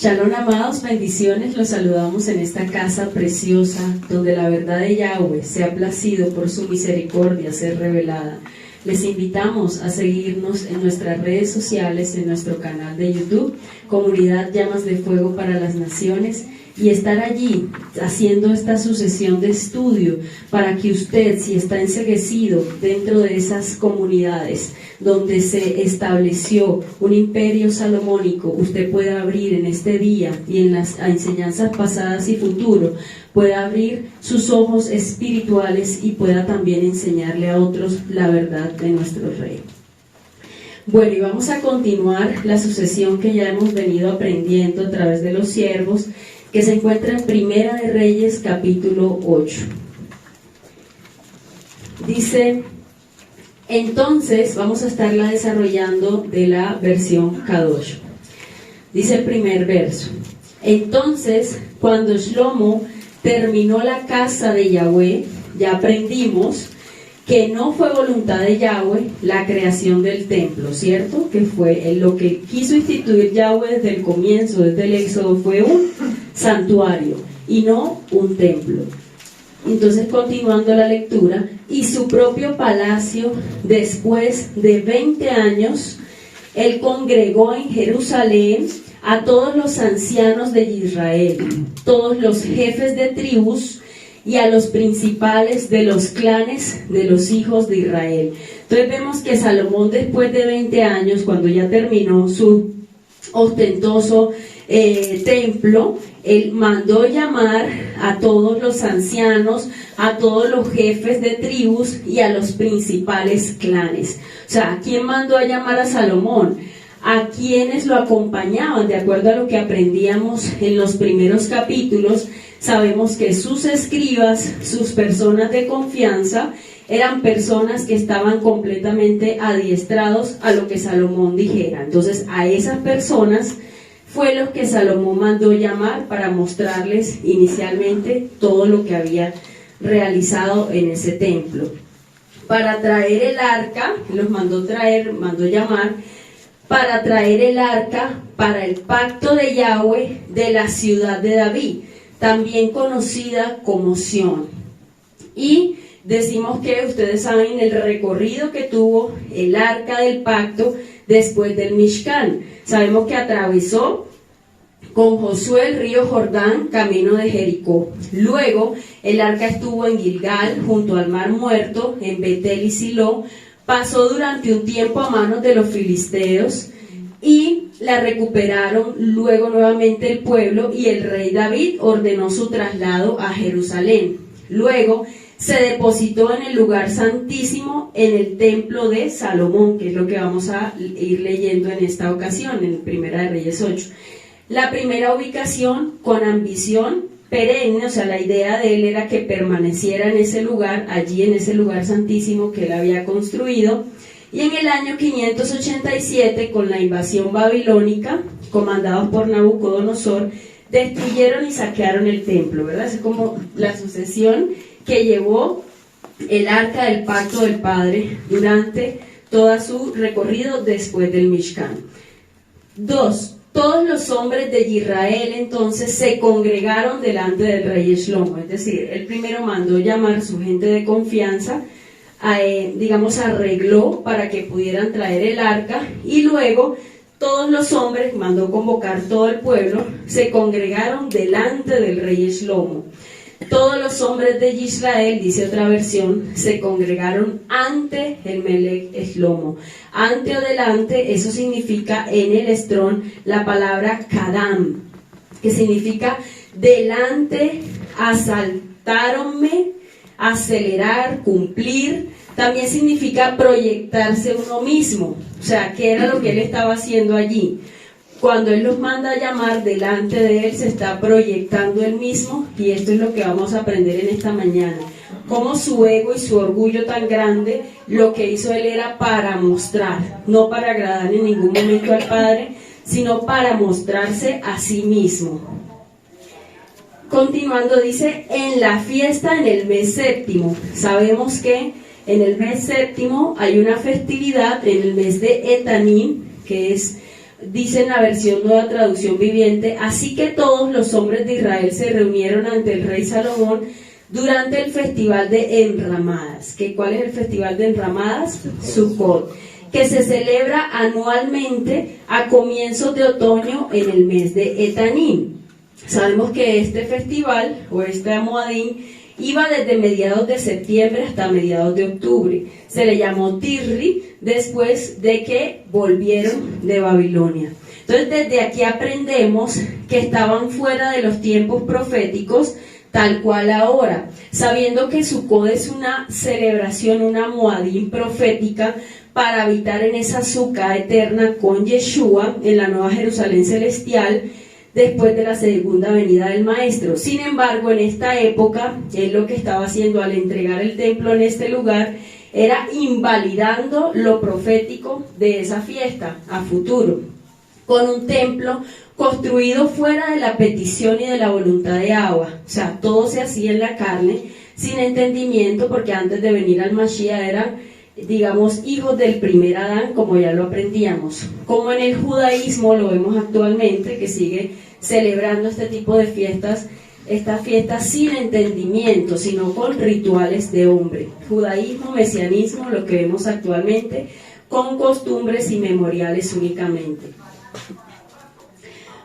Shalom, amados, bendiciones, los saludamos en esta casa preciosa, donde la verdad de Yahweh se ha placido por su misericordia ser revelada. Les invitamos a seguirnos en nuestras redes sociales, en nuestro canal de YouTube, Comunidad Llamas de Fuego para las Naciones, y estar allí haciendo esta sucesión de estudio para que usted, si está enceguecido dentro de esas comunidades donde se estableció un imperio salomónico, usted pueda abrir en este día y en las enseñanzas pasadas y futuro, pueda abrir sus ojos espirituales y pueda también enseñarle a otros la verdad de nuestro Rey. Bueno, y vamos a continuar la sucesión que ya hemos venido aprendiendo a través de los siervos, que se encuentra en Primera de Reyes, capítulo 8. Dice, entonces, vamos a estarla desarrollando de la versión Kadosh. Dice el primer verso, entonces, cuando Shlomo terminó la casa de Yahweh, ya aprendimos que no fue voluntad de Yahweh la creación del templo, ¿cierto? Que fue lo que quiso instituir Yahweh desde el comienzo, desde el Éxodo, fue un santuario y no un templo. Entonces, continuando la lectura, y su propio palacio, después de 20 años, él congregó en Jerusalén a todos los ancianos de Israel, todos los jefes de tribus, y a los principales de los clanes de los hijos de Israel. Entonces vemos que Salomón, después de 20 años, cuando ya terminó su ostentoso templo, él mandó llamar a todos los ancianos, a todos los jefes de tribus y a los principales clanes. O sea, ¿a quién mandó a llamar a Salomón? A quienes lo acompañaban, de acuerdo a lo que aprendíamos en los primeros capítulos. Sabemos que sus escribas, sus personas de confianza, eran personas que estaban completamente adiestrados a lo que Salomón dijera. Entonces, a esas personas fue lo que Salomón mandó llamar para mostrarles inicialmente todo lo que había realizado en ese templo. Para traer el arca, los mandó llamar, para traer el arca para el pacto de Yahweh de la ciudad de David, también conocida como Sión. Y decimos que ustedes saben el recorrido que tuvo el arca del pacto después del Mishkan. Sabemos que atravesó con Josué el río Jordán, camino de Jericó. Luego el arca estuvo en Gilgal, junto al mar Muerto, en Betel y Silo. Pasó durante un tiempo a manos de los filisteos y la recuperaron luego nuevamente el pueblo, y el rey David ordenó su traslado a Jerusalén. Luego se depositó en el lugar santísimo en el templo de Salomón, que es lo que vamos a ir leyendo en esta ocasión, en Primera de Reyes 8. La primera ubicación con ambición perenne, o sea, la idea de él era que permaneciera en ese lugar, allí en ese lugar santísimo que él había construido. Y en el año 587, con la invasión babilónica, comandados por Nabucodonosor, destruyeron y saquearon el templo, ¿verdad? Es como la sucesión que llevó el arca del pacto del Padre durante todo su recorrido después del Mishkan. 2. Todos los hombres de Israel entonces se congregaron delante del rey Shlomo, es decir, él primero mandó llamar a su gente de confianza, arregló para que pudieran traer el arca, y luego todos los hombres, mandó convocar todo el pueblo, se congregaron delante del rey Shlomo. Todos los hombres de Israel, dice otra versión, se congregaron ante el Melech Shlomo. Ante o delante, eso significa en el estrón la palabra kadam, que significa delante, asaltáronme, acelerar, cumplir. También significa proyectarse uno mismo, o sea, ¿qué era lo que él estaba haciendo allí? Cuando él los manda a llamar, delante de él se está proyectando él mismo, y esto es lo que vamos a aprender en esta mañana. Cómo su ego y su orgullo tan grande, lo que hizo él era para mostrar, no para agradar en ningún momento al Padre, sino para mostrarse a sí mismo. Continuando dice, en la fiesta en el mes séptimo. Sabemos que en el mes séptimo hay una festividad, en el mes de Etanim, que es dice en la versión Nueva Traducción Viviente: así que todos los hombres de Israel se reunieron ante el rey Salomón durante el festival de enramadas. ¿Cuál es el festival de enramadas? Sukkot, que se celebra anualmente a comienzos de otoño en el mes de Etanim. Sabemos que este festival o este Moadín iba desde mediados de septiembre hasta mediados de octubre. Se le llamó Tirri después de que volvieron de Babilonia. Entonces, desde aquí aprendemos que estaban fuera de los tiempos proféticos, tal cual ahora, sabiendo que Sukkot es una celebración, una Moadín profética, para habitar en esa Sukkah eterna con Yeshua en la Nueva Jerusalén celestial, después de la segunda venida del Maestro. Sin embargo, en esta época, él lo que estaba haciendo al entregar el templo en este lugar era invalidando lo profético de esa fiesta a futuro, con un templo construido fuera de la petición y de la voluntad de Abba. O sea, todo se hacía en la carne, sin entendimiento, porque antes de venir al Mashiach eran, digamos, hijos del primer Adán, como ya lo aprendíamos. Como en el judaísmo lo vemos actualmente, que sigue celebrando este tipo de fiestas, estas fiestas sin entendimiento, sino con rituales de hombre. Judaísmo, mesianismo, lo que vemos actualmente, con costumbres y memoriales únicamente.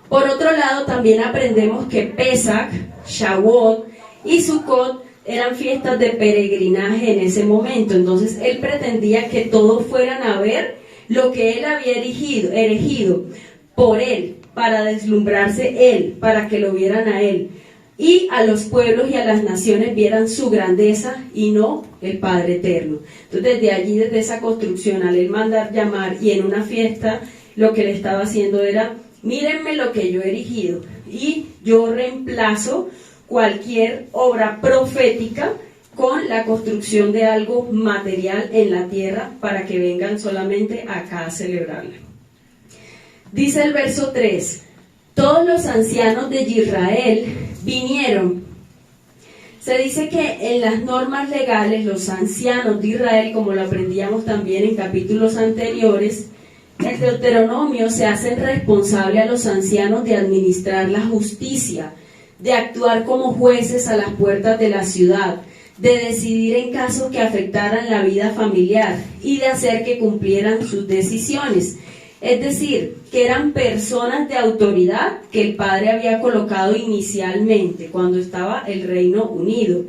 Por otro lado, también aprendemos que Pesach, Shavuot y Sukkot eran fiestas de peregrinaje en ese momento. Entonces él pretendía que todos fueran a ver lo que él había erigido por él, para deslumbrarse él, para que lo vieran a él, y a los pueblos y a las naciones vieran su grandeza y no el Padre eterno. Entonces desde allí, desde esa construcción, al él mandar llamar, y en una fiesta lo que le estaba haciendo era: mírenme lo que yo he erigido, y yo reemplazo cualquier obra profética con la construcción de algo material en la tierra, para que vengan solamente acá a celebrarla. Dice el verso 3: todos los ancianos de Israel vinieron. Se dice que en las normas legales los ancianos de Israel, como lo aprendíamos también en capítulos anteriores, en Deuteronomio, se hacen responsables a los ancianos de administrar la justicia, de actuar como jueces a las puertas de la ciudad, de decidir en casos que afectaran la vida familiar y de hacer que cumplieran sus decisiones. Es decir, que eran personas de autoridad que el Padre había colocado inicialmente cuando estaba el Reino unido.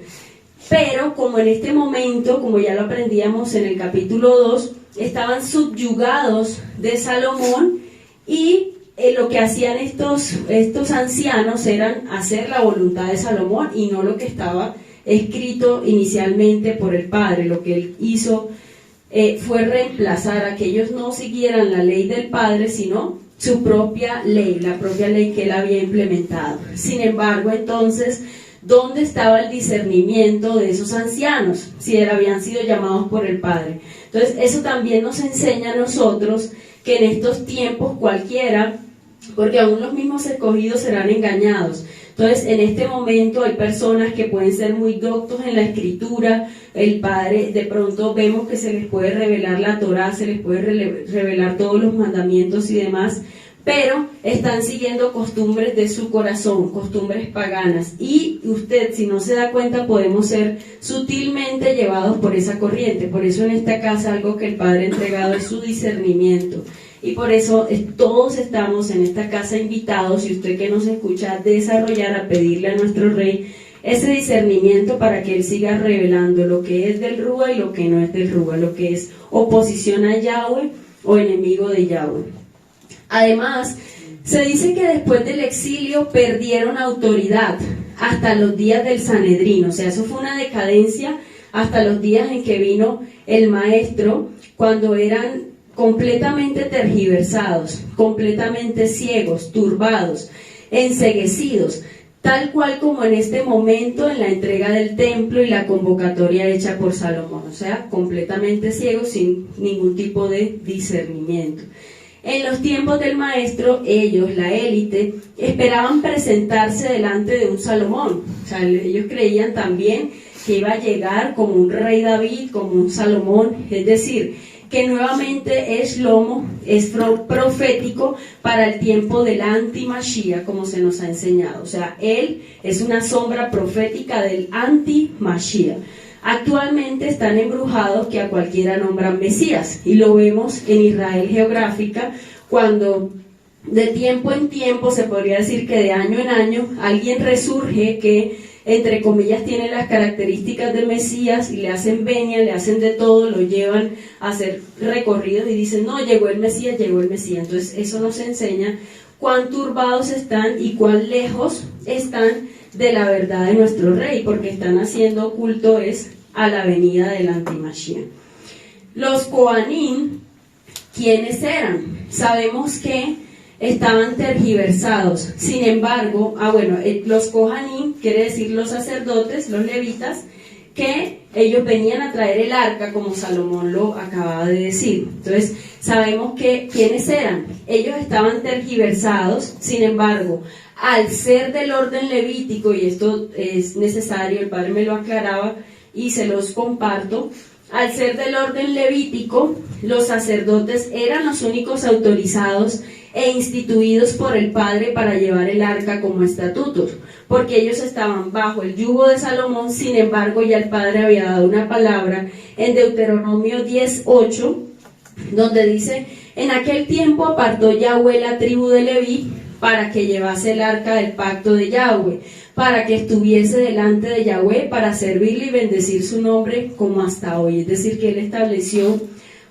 Pero como en este momento, como ya lo aprendíamos en el capítulo 2, estaban subyugados de Salomón, y lo que hacían estos ancianos eran hacer la voluntad de Salomón y no lo que estaba escrito inicialmente por el Padre. Lo que él hizo fue reemplazar a que ellos no siguieran la ley del Padre, sino su propia ley, la propia ley que él había implementado. Sin embargo, entonces, ¿dónde estaba el discernimiento de esos ancianos si habían sido llamados por el Padre? Entonces, eso también nos enseña a nosotros que en estos tiempos cualquiera, porque aún los mismos escogidos serán engañados. Entonces, en este momento hay personas que pueden ser muy doctos en la escritura. El Padre, de pronto vemos que se les puede revelar la Torá, se les puede revelar todos los mandamientos y demás, pero están siguiendo costumbres de su corazón, costumbres paganas. Y usted, si no se da cuenta, podemos ser sutilmente llevados por esa corriente. Por eso en esta casa algo que el Padre ha entregado es su discernimiento. Y por eso todos estamos en esta casa invitados, y usted que nos escucha, a desarrollar, a pedirle a nuestro Rey ese discernimiento para que Él siga revelando lo que es del Rúa y lo que no es del Rúa, lo que es oposición a Yahweh o enemigo de Yahweh. Además, se dice que después del exilio perdieron autoridad hasta los días del Sanedrín. O sea, eso fue una decadencia hasta los días en que vino el Maestro, cuando eran completamente tergiversados, completamente ciegos, turbados, enceguecidos, tal cual como en este momento en la entrega del templo y la convocatoria hecha por Salomón. O sea, completamente ciegos, sin ningún tipo de discernimiento. En los tiempos del Maestro, ellos, la élite, esperaban presentarse delante de un Salomón. O sea, ellos creían también que iba a llegar como un rey David, como un Salomón. Es decir, que nuevamente Shlomo es profético para el tiempo del anti-Mashiach, como se nos ha enseñado. O sea, él es una sombra profética del anti-Mashiach. Actualmente están embrujados que a cualquiera nombran Mesías, y lo vemos en Israel geográfica, cuando de tiempo en tiempo, se podría decir que de año en año, alguien resurge que, entre comillas, tiene las características de Mesías y le hacen venia, le hacen de todo, lo llevan a hacer recorridos y dicen, no, llegó el Mesías, llegó el Mesías. Entonces eso nos enseña cuán turbados están y cuán lejos están de la verdad de nuestro rey, porque están haciendo culto es a la venida del antimashiach. Los Kohanim, ¿quiénes eran? Sabemos que estaban tergiversados. Sin embargo, los Kohanim quiere decir los sacerdotes, los levitas, que ellos venían a traer el arca, como Salomón lo acababa de decir. Entonces, sabemos que ¿quiénes eran? Ellos estaban tergiversados. Sin embargo, al ser del orden levítico, y esto es necesario, el padre me lo aclaraba y se los comparto, al ser del orden levítico, los sacerdotes eran los únicos autorizados e instituidos por el padre para llevar el arca como estatutos, porque ellos estaban bajo el yugo de Salomón. Sin embargo, ya el padre había dado una palabra en Deuteronomio 10:8, donde dice, en aquel tiempo apartó Yahweh la tribu de Leví para que llevase el arca del pacto de Yahweh, para que estuviese delante de Yahweh, para servirle y bendecir su nombre como hasta hoy. Es decir, que él estableció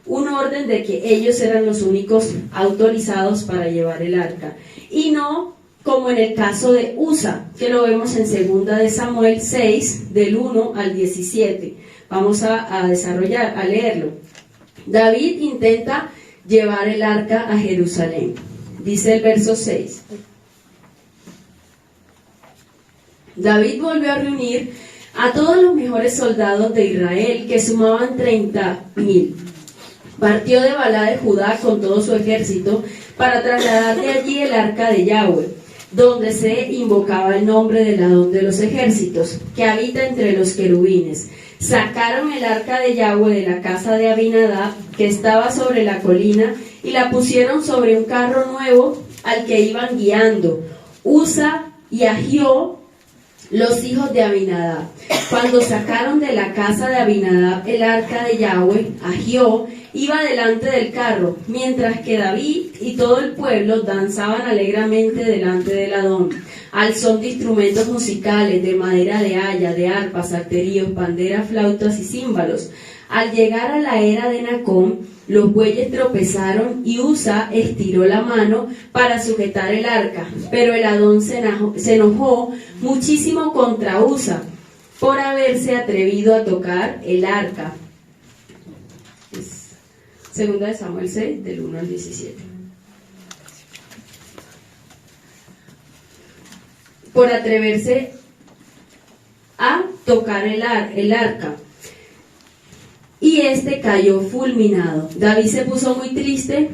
un orden de que ellos eran los únicos autorizados para llevar el arca, y no como en el caso de Usa, que lo vemos en 2 de Samuel 6, del 1 al 17. Vamos a desarrollar, a leerlo. David intenta llevar el arca a Jerusalén. Dice el verso 6. David volvió a reunir a todos los mejores soldados de Israel, que sumaban 30,000. Partió de Balá de Judá con todo su ejército para trasladar de allí el arca de Yahweh, donde se invocaba el nombre del Adón de los ejércitos, que habita entre los querubines. Sacaron el arca de Yahweh de la casa de Abinadab, que estaba sobre la colina, y la pusieron sobre un carro nuevo al que iban guiando Usa y Ahió, los hijos de Abinadab. Cuando sacaron de la casa de Abinadab el arca de Yahweh, Ahió iba delante del carro, mientras que David y todo el pueblo danzaban alegremente delante del Adón, al son de instrumentos musicales, de madera de haya, de arpas, salterios, panderas, flautas y címbalos. Al llegar a la era de Nacón, los bueyes tropezaron y Usa estiró la mano para sujetar el arca, pero el Adón se enojó muchísimo contra Usa por haberse atrevido a tocar el arca. 2 de Samuel 6, del 1 al 17. Por atreverse a tocar el arca. Y este cayó fulminado. David se puso muy triste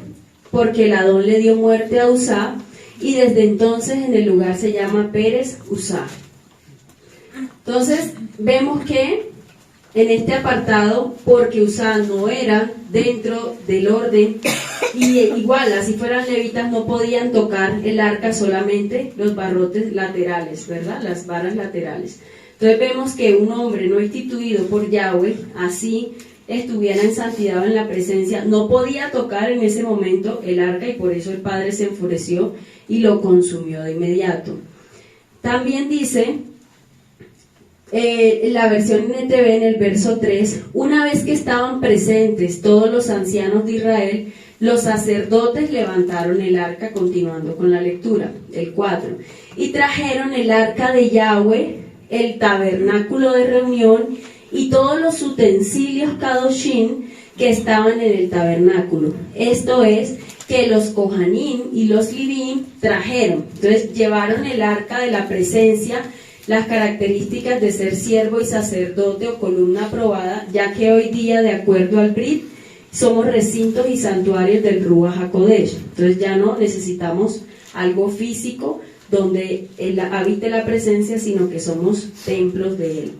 porque el Adón le dio muerte a Usa, y desde entonces en el lugar se llama Pérez Usa. Entonces vemos que en este apartado, porque Usa no era dentro del orden, y igual, así fueran levitas, no podían tocar el arca, solamente los barrotes laterales, ¿verdad? Las varas laterales. Entonces vemos que un hombre no instituido por Yahweh, así estuviera en santidad o en la presencia, no podía tocar en ese momento el arca, y por eso el padre se enfureció y lo consumió de inmediato. También dice la versión NTV en el verso 3, una vez que estaban presentes todos los ancianos de Israel, los sacerdotes levantaron el arca, continuando con la lectura, el 4, y trajeron el arca de Yahweh, el tabernáculo de reunión y todos los utensilios kadoshim que estaban en el tabernáculo. Esto es, que los Kohanim y los Livim trajeron. Entonces llevaron el arca de la presencia, las características de ser siervo y sacerdote o columna aprobada, ya que hoy día, de acuerdo al Brit, somos recintos y santuarios del Ruach HaKodesh. Entonces ya no necesitamos algo físico donde habite la presencia, sino que somos templos de él.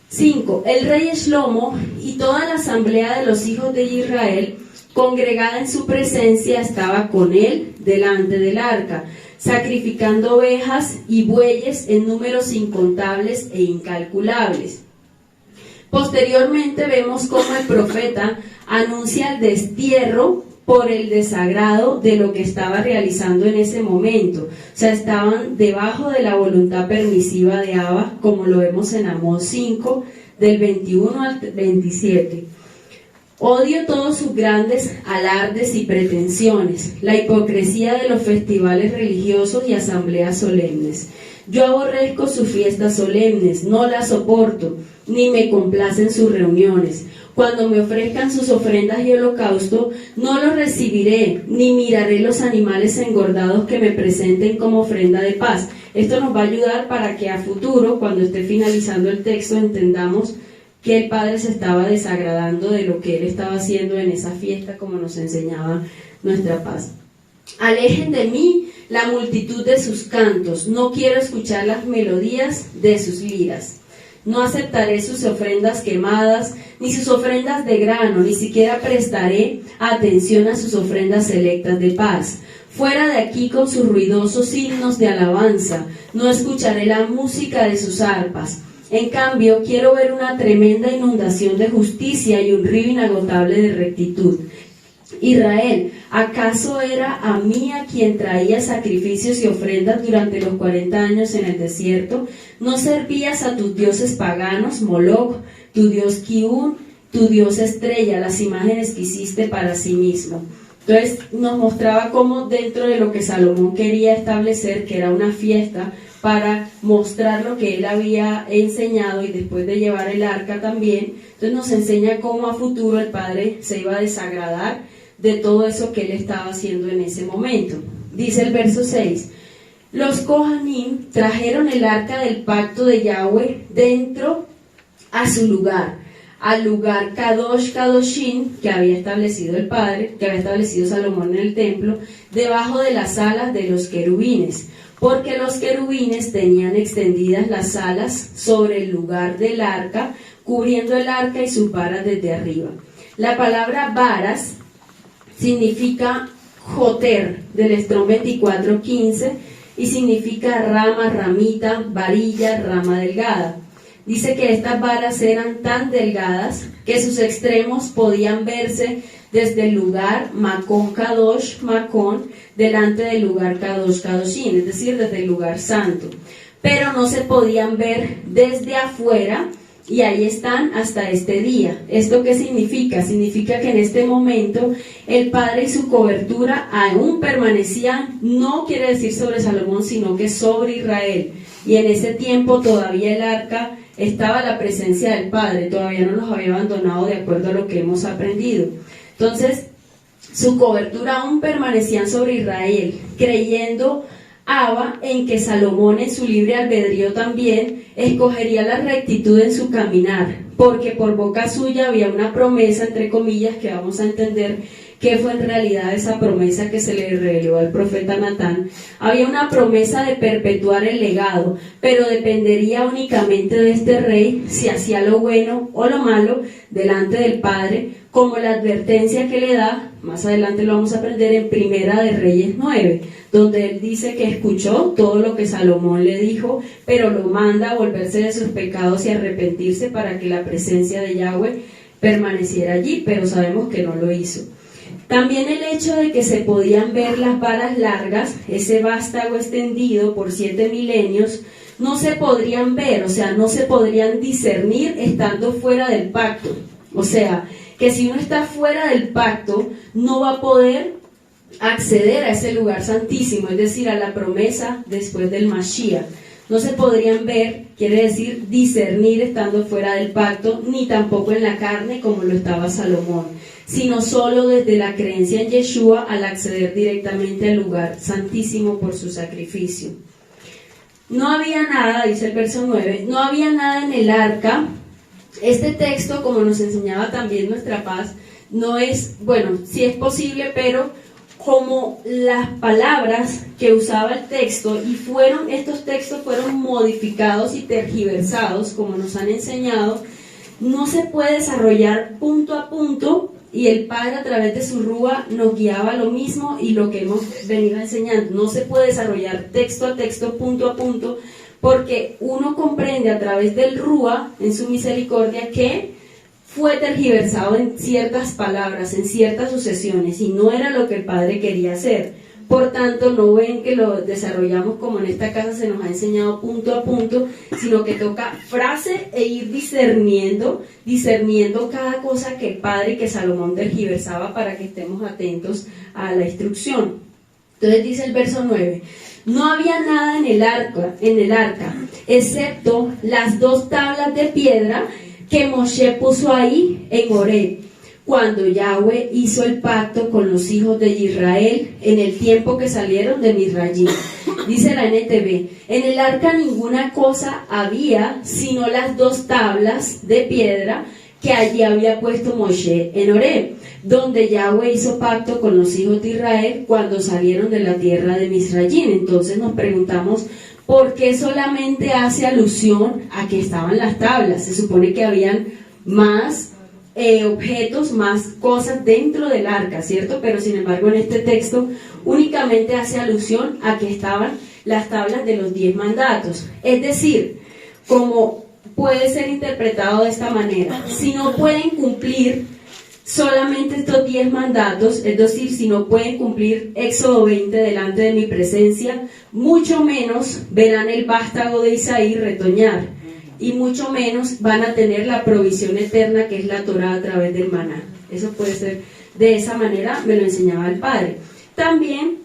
5. El rey Shlomo y toda la asamblea de los hijos de Israel congregada en su presencia, estaba con él delante del arca, sacrificando ovejas y bueyes en números incontables e incalculables. Posteriormente vemos cómo el profeta anuncia el destierro por el desagrado de lo que estaba realizando en ese momento. O sea, estaban debajo de la voluntad permisiva de Abba, como lo vemos en Amós 5, del 21 al 27. Odio todos sus grandes alardes y pretensiones, la hipocresía de los festivales religiosos y asambleas solemnes. Yo aborrezco sus fiestas solemnes, no las soporto, ni me complacen sus reuniones. Cuando me ofrezcan sus ofrendas y holocausto, no los recibiré, ni miraré los animales engordados que me presenten como ofrenda de paz. Esto nos va a ayudar para que a futuro, cuando esté finalizando el texto, entendamos que el Padre se estaba desagradando de lo que Él estaba haciendo en esa fiesta, como nos enseñaba nuestra paz. Alejen de mí la multitud de sus cantos, no quiero escuchar las melodías de sus liras. No aceptaré sus ofrendas quemadas, ni sus ofrendas de grano, ni siquiera prestaré atención a sus ofrendas selectas de paz. Fuera de aquí con sus ruidosos himnos de alabanza, no escucharé la música de sus arpas. En cambio, quiero ver una tremenda inundación de justicia y un río inagotable de rectitud. Israel, ¿acaso era a mí a quien traía sacrificios y ofrendas durante los 40 años en el desierto? ¿No servías a tus dioses paganos, Moloch, tu dios Kiun, tu dios estrella, las imágenes que hiciste para sí mismo? Entonces nos mostraba cómo dentro de lo que Salomón quería establecer, que era una fiesta para mostrar lo que él había enseñado y después de llevar el arca también, entonces nos enseña cómo a futuro el Padre se iba a desagradar de todo eso que él estaba haciendo en ese momento. Dice el verso 6, los Kohanim trajeron el arca del pacto de Yahweh dentro a su lugar, al lugar Kadosh Kadoshim que había establecido el Padre, que había establecido Salomón en el templo, debajo de las alas de los querubines, porque los querubines tenían extendidas las alas sobre el lugar del arca, cubriendo el arca y sus varas desde arriba. La palabra varas significa joter, del Strong 24:15, y significa rama, ramita, varilla, rama delgada. Dice que estas varas eran tan delgadas que sus extremos podían verse desde el lugar Makon Kadosh Makon, delante del lugar Kadosh Kadoshim, es decir, desde el lugar santo, pero no se podían ver desde afuera, y ahí están hasta este día. ¿Esto qué significa? Significa que en este momento el Padre y su cobertura aún permanecían, no quiere decir sobre Salomón, sino que sobre Israel, y en ese tiempo todavía el arca estaba la presencia del Padre, todavía no los había abandonado, de acuerdo a lo que hemos aprendido. Entonces, su cobertura aún permanecían sobre Israel, creyendo Abba en que Salomón en su libre albedrío también escogería la rectitud en su caminar, porque por boca suya había una promesa, entre comillas, que vamos a entender qué fue en realidad esa promesa que se le reveló al profeta Natán. Había una promesa de perpetuar el legado, pero dependería únicamente de este rey si hacía lo bueno o lo malo delante del Padre, como la advertencia que le da, más adelante lo vamos a aprender en Primera de Reyes 9, donde él dice que escuchó todo lo que Salomón le dijo, pero lo manda a volverse de sus pecados y arrepentirse para que la presencia de Yahweh permaneciera allí, pero sabemos que no lo hizo. También el hecho de que se podían ver las varas largas, ese vástago extendido por 7 milenios, no se podrían ver, o sea, no se podrían discernir estando fuera del pacto. O sea, que si uno está fuera del pacto, no va a poder acceder a ese lugar santísimo, es decir, a la promesa después del Mashiach. No se podrían ver, quiere decir discernir estando fuera del pacto, ni tampoco en la carne como lo estaba Salomón, sino solo desde la creencia en Yeshua al acceder directamente al lugar santísimo por su sacrificio. No había nada, dice el verso 9, no había nada en el arca. Este texto, como nos enseñaba también nuestra paz, no es, bueno, sí es posible, pero como las palabras que usaba el texto, y estos textos fueron modificados y tergiversados, como nos han enseñado, no se puede desarrollar punto a punto y el Padre a través de su rúa nos guiaba a lo mismo y lo que hemos venido enseñando. No se puede desarrollar texto a texto, punto a punto, porque uno comprende a través del rúa, en su misericordia, que fue tergiversado en ciertas palabras, en ciertas sucesiones, y no era lo que el Padre quería hacer. Por tanto, no ven que lo desarrollamos como en esta casa se nos ha enseñado punto a punto, sino que toca frase e ir discerniendo cada cosa que el Padre y que Salomón tergiversaba para que estemos atentos a la instrucción. Entonces dice el verso 9, no había nada en el arca, excepto las 2 tablas de piedra que Moshe puso ahí en Horeb, cuando Yahweh hizo el pacto con los hijos de Israel en el tiempo que salieron de Misrayim. Dice la NTV, en el arca ninguna cosa había sino las 2 tablas de piedra que allí había puesto Moshe en Horeb, donde Yahweh hizo pacto con los hijos de Israel cuando salieron de la tierra de Misrayim. Entonces nos preguntamos, ¿por qué solamente hace alusión a que estaban las tablas? Se supone que habían más objetos, más cosas dentro del arca, ¿cierto? Pero sin embargo en este texto únicamente hace alusión a que estaban las tablas de los 10 mandatos. Es decir, como puede ser interpretado de esta manera, si no pueden cumplir solamente estos 10 mandatos, es decir, si no pueden cumplir Éxodo 20 delante de mi presencia, mucho menos verán el vástago de Isaí retoñar, y mucho menos van a tener la provisión eterna que es la Torá a través del maná. Eso puede ser de esa manera, me lo enseñaba el Padre. También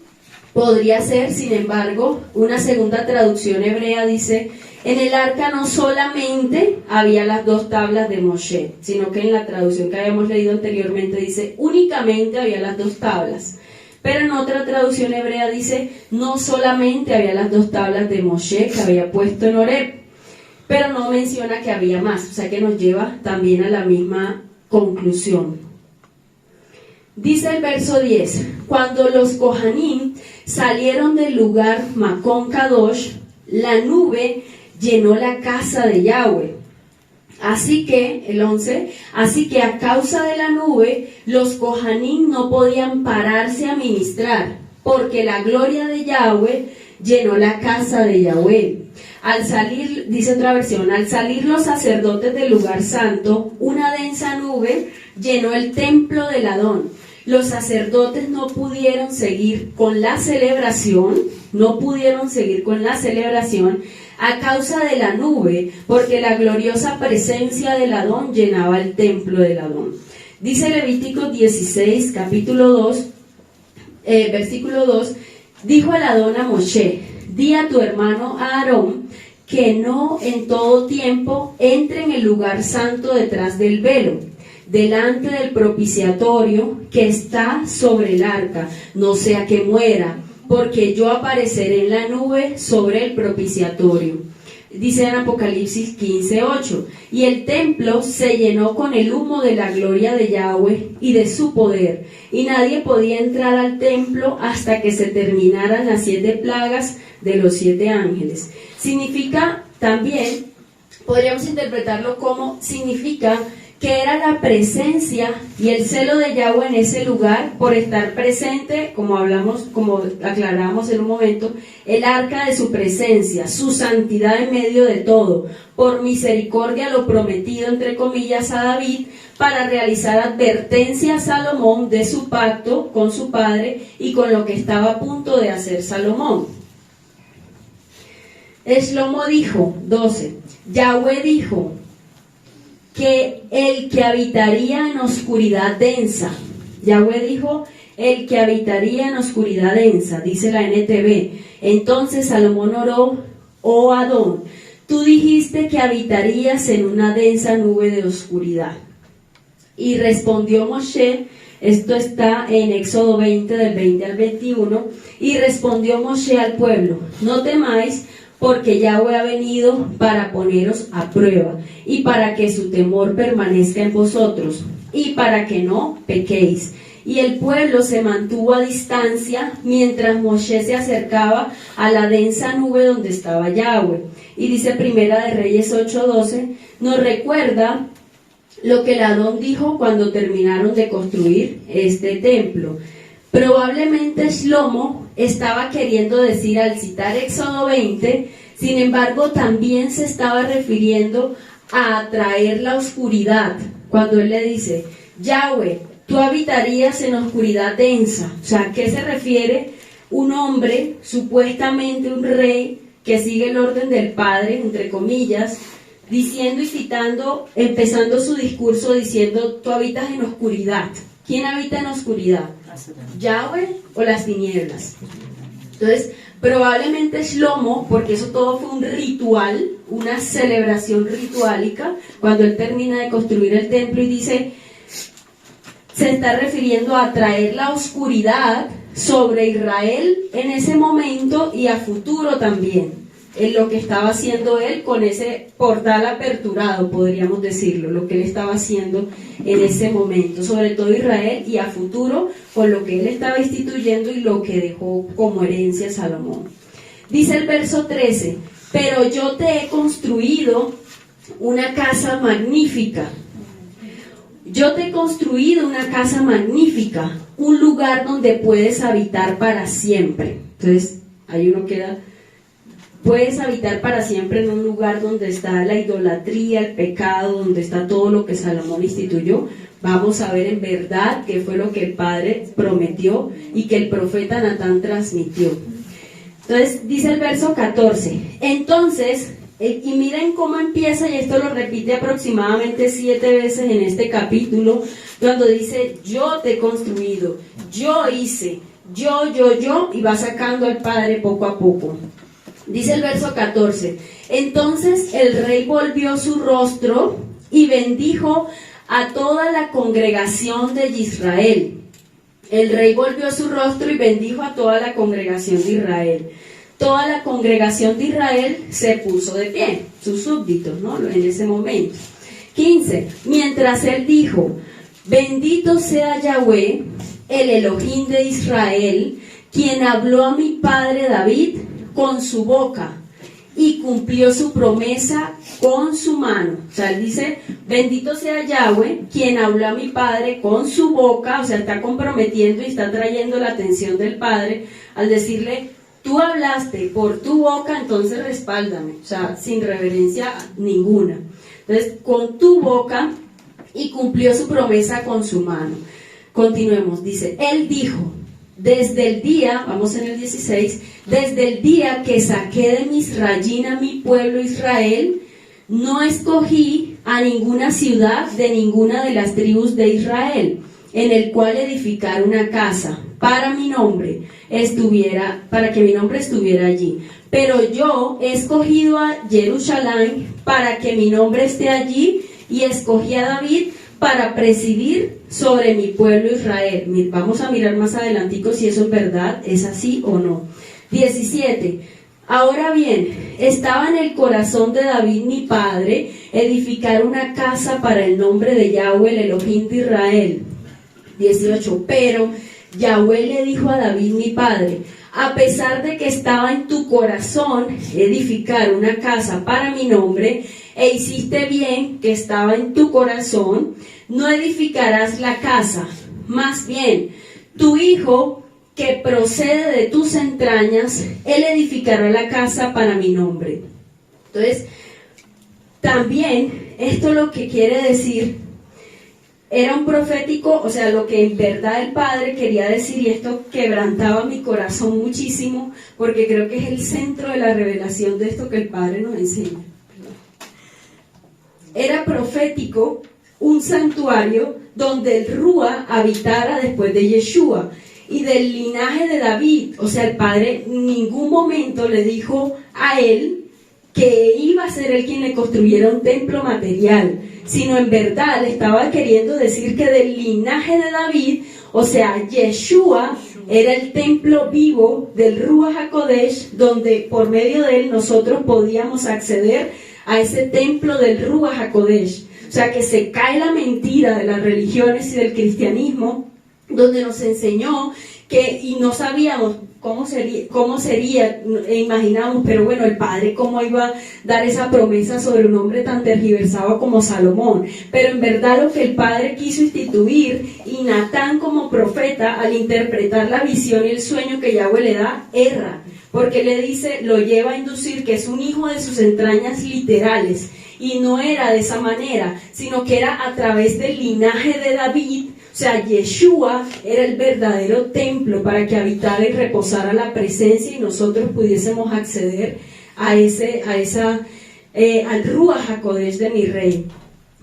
podría ser, sin embargo, una segunda traducción hebrea dice, en el arca no solamente había las 2 tablas de Moshe, sino que en la traducción que habíamos leído anteriormente dice, únicamente había las 2 tablas. Pero en otra traducción hebrea dice, no solamente había las 2 tablas de Moshe que había puesto en Horeb, pero no menciona que había más, o sea que nos lleva también a la misma conclusión. Dice el verso 10, cuando los Kohanim salieron del lugar Makon Kadosh, la nube llenó la casa de Yahweh. Así que, el 11, así que a causa de la nube, los Kohanim no podían pararse a ministrar, porque la gloria de Yahweh llenó la casa de Yahweh. Al salir, dice otra versión, al salir los sacerdotes del lugar santo, una densa nube llenó el templo del Adón. Los sacerdotes no pudieron seguir con la celebración, a causa de la nube, porque la gloriosa presencia del Adón llenaba el templo del Adón. Dice Levíticos 16, capítulo 2, versículo 2, dijo el Adón a Moshe, di a tu hermano Aarón que no en todo tiempo entre en el lugar santo detrás del velo, delante del propiciatorio que está sobre el arca, no sea que muera, porque yo apareceré en la nube sobre el propiciatorio. Dice en Apocalipsis 15:8, y el templo se llenó con el humo de la gloria de Yahweh y de su poder, y nadie podía entrar al templo hasta que se terminaran las 7 plagas de los 7 ángeles. Significa también, podríamos interpretarlo como significa que era la presencia y el celo de Yahweh en ese lugar por estar presente, como aclaramos en un momento, el arca de su presencia, su santidad en medio de todo, por misericordia lo prometido entre comillas a David, para realizar advertencia a Salomón de su pacto con su padre y con lo que estaba a punto de hacer Salomón. Shlomo dijo, 12, Yahweh dijo, que el que habitaría en oscuridad densa, Yahweh dijo, el que habitaría en oscuridad densa, dice la NTV. Entonces Salomón oró, oh Adón, tú dijiste que habitarías en una densa nube de oscuridad. Y respondió Moshe, esto está en Éxodo 20, del 20 al 21, y respondió Moshe al pueblo, no temáis, porque Yahweh ha venido para poneros a prueba, y para que su temor permanezca en vosotros, y para que no pequéis. Y el pueblo se mantuvo a distancia, mientras Moshe se acercaba a la densa nube donde estaba Yahweh. Y dice Primera de Reyes 8:12, nos recuerda lo que el Adón dijo cuando terminaron de construir este templo. Probablemente Shlomo estaba queriendo decir al citar Éxodo 20, sin embargo también se estaba refiriendo a atraer la oscuridad, cuando él le dice, Yahweh, tú habitarías en oscuridad densa. O sea, ¿a qué se refiere? Un hombre, supuestamente un rey, que sigue el orden del Padre, entre comillas, diciendo y citando, empezando su discurso diciendo, tú habitas en oscuridad. ¿Quién habita en oscuridad? ¿Yahweh o las tinieblas? Entonces, probablemente Shlomo, porque eso todo fue un ritual, una celebración ritualica, cuando él termina de construir el templo y dice, se está refiriendo a traer la oscuridad sobre Israel en ese momento y a futuro también, en lo que estaba haciendo él con ese portal aperturado, podríamos decirlo, lo que él estaba haciendo en ese momento, sobre todo Israel y a futuro con lo que él estaba instituyendo y lo que dejó como herencia a Salomón. Dice el verso 13, pero yo te he construido una casa magnífica. Yo te he construido una casa magnífica, un lugar donde puedes habitar para siempre. Entonces, ahí uno queda, puedes habitar para siempre en un lugar donde está la idolatría, el pecado, donde está todo lo que Salomón instituyó. Vamos a ver en verdad qué fue lo que el Padre prometió y que el profeta Natán transmitió. Entonces, dice el verso 14, entonces, y miren cómo empieza, y esto lo repite aproximadamente 7 veces en este capítulo, cuando dice, yo te he construido, yo hice, yo, y va sacando al Padre poco a poco. Dice el verso 14, entonces el rey volvió su rostro y bendijo a toda la congregación de Israel. El rey volvió su rostro y bendijo a toda la congregación de Israel. Toda la congregación de Israel se puso de pie, sus súbditos, ¿no? En ese momento. 15. Mientras él dijo, bendito sea Yahweh, el Elohim de Israel, quien habló a mi padre David con su boca y cumplió su promesa con su mano. O sea, él dice, bendito sea Yahweh, quien habló a mi padre con su boca, o sea, está comprometiendo y está trayendo la atención del Padre al decirle, tú hablaste por tu boca, entonces respáldame, o sea, sin reverencia ninguna. Entonces, con tu boca, y cumplió su promesa con su mano. Continuemos, dice, él dijo, desde el día, vamos en el 16, desde el día que saqué de Misrayim a mi pueblo Israel, no escogí a ninguna ciudad de ninguna de las tribus de Israel, en el cual edificar una casa para mi nombre para que mi nombre estuviera allí. Pero yo he escogido a Jerusalén para que mi nombre esté allí, y escogí a David para presidir sobre mi pueblo Israel. Vamos a mirar más adelantico si eso es verdad, es así o no. 17. Ahora bien, estaba en el corazón de David mi padre edificar una casa para el nombre de Yahweh, el Elohim de Israel. 18. Pero Yahweh le dijo a David mi padre, a pesar de que estaba en tu corazón edificar una casa para mi nombre, e hiciste bien que estaba en tu corazón, no edificarás la casa, más bien, tu hijo que procede de tus entrañas, él edificará la casa para mi nombre. Entonces, también, esto lo que quiere decir, era un profético, o sea, lo que en verdad el Padre quería decir, y esto quebrantaba mi corazón muchísimo, porque creo que es el centro de la revelación de esto que el Padre nos enseña. Era profético un santuario donde el Rúa habitara después de Yeshua y del linaje de David. O sea, el Padre en ningún momento le dijo a él que iba a ser él quien le construyera un templo material, sino en verdad le estaba queriendo decir que del linaje de David, o sea, Yeshua era el templo vivo del Ruach HaKodesh, donde por medio de él nosotros podíamos acceder a ese templo del Ruach HaKodesh. O sea, que se cae la mentira de las religiones y del cristianismo, donde nos enseñó que, y no sabíamos, ¿Cómo sería? Imaginamos, pero bueno, el padre cómo iba a dar esa promesa sobre un hombre tan tergiversado como Salomón. Pero en verdad lo que el padre quiso instituir, y Natán como profeta, al interpretar la visión y el sueño que Yahweh le da, erra. Porque le dice, lo lleva a inducir que es un hijo de sus entrañas literales. Y no era de esa manera, sino que era a través del linaje de David. O sea, Yeshua era el verdadero templo para que habitara y reposara la presencia y nosotros pudiésemos acceder al Ruach HaKodesh de mi rey.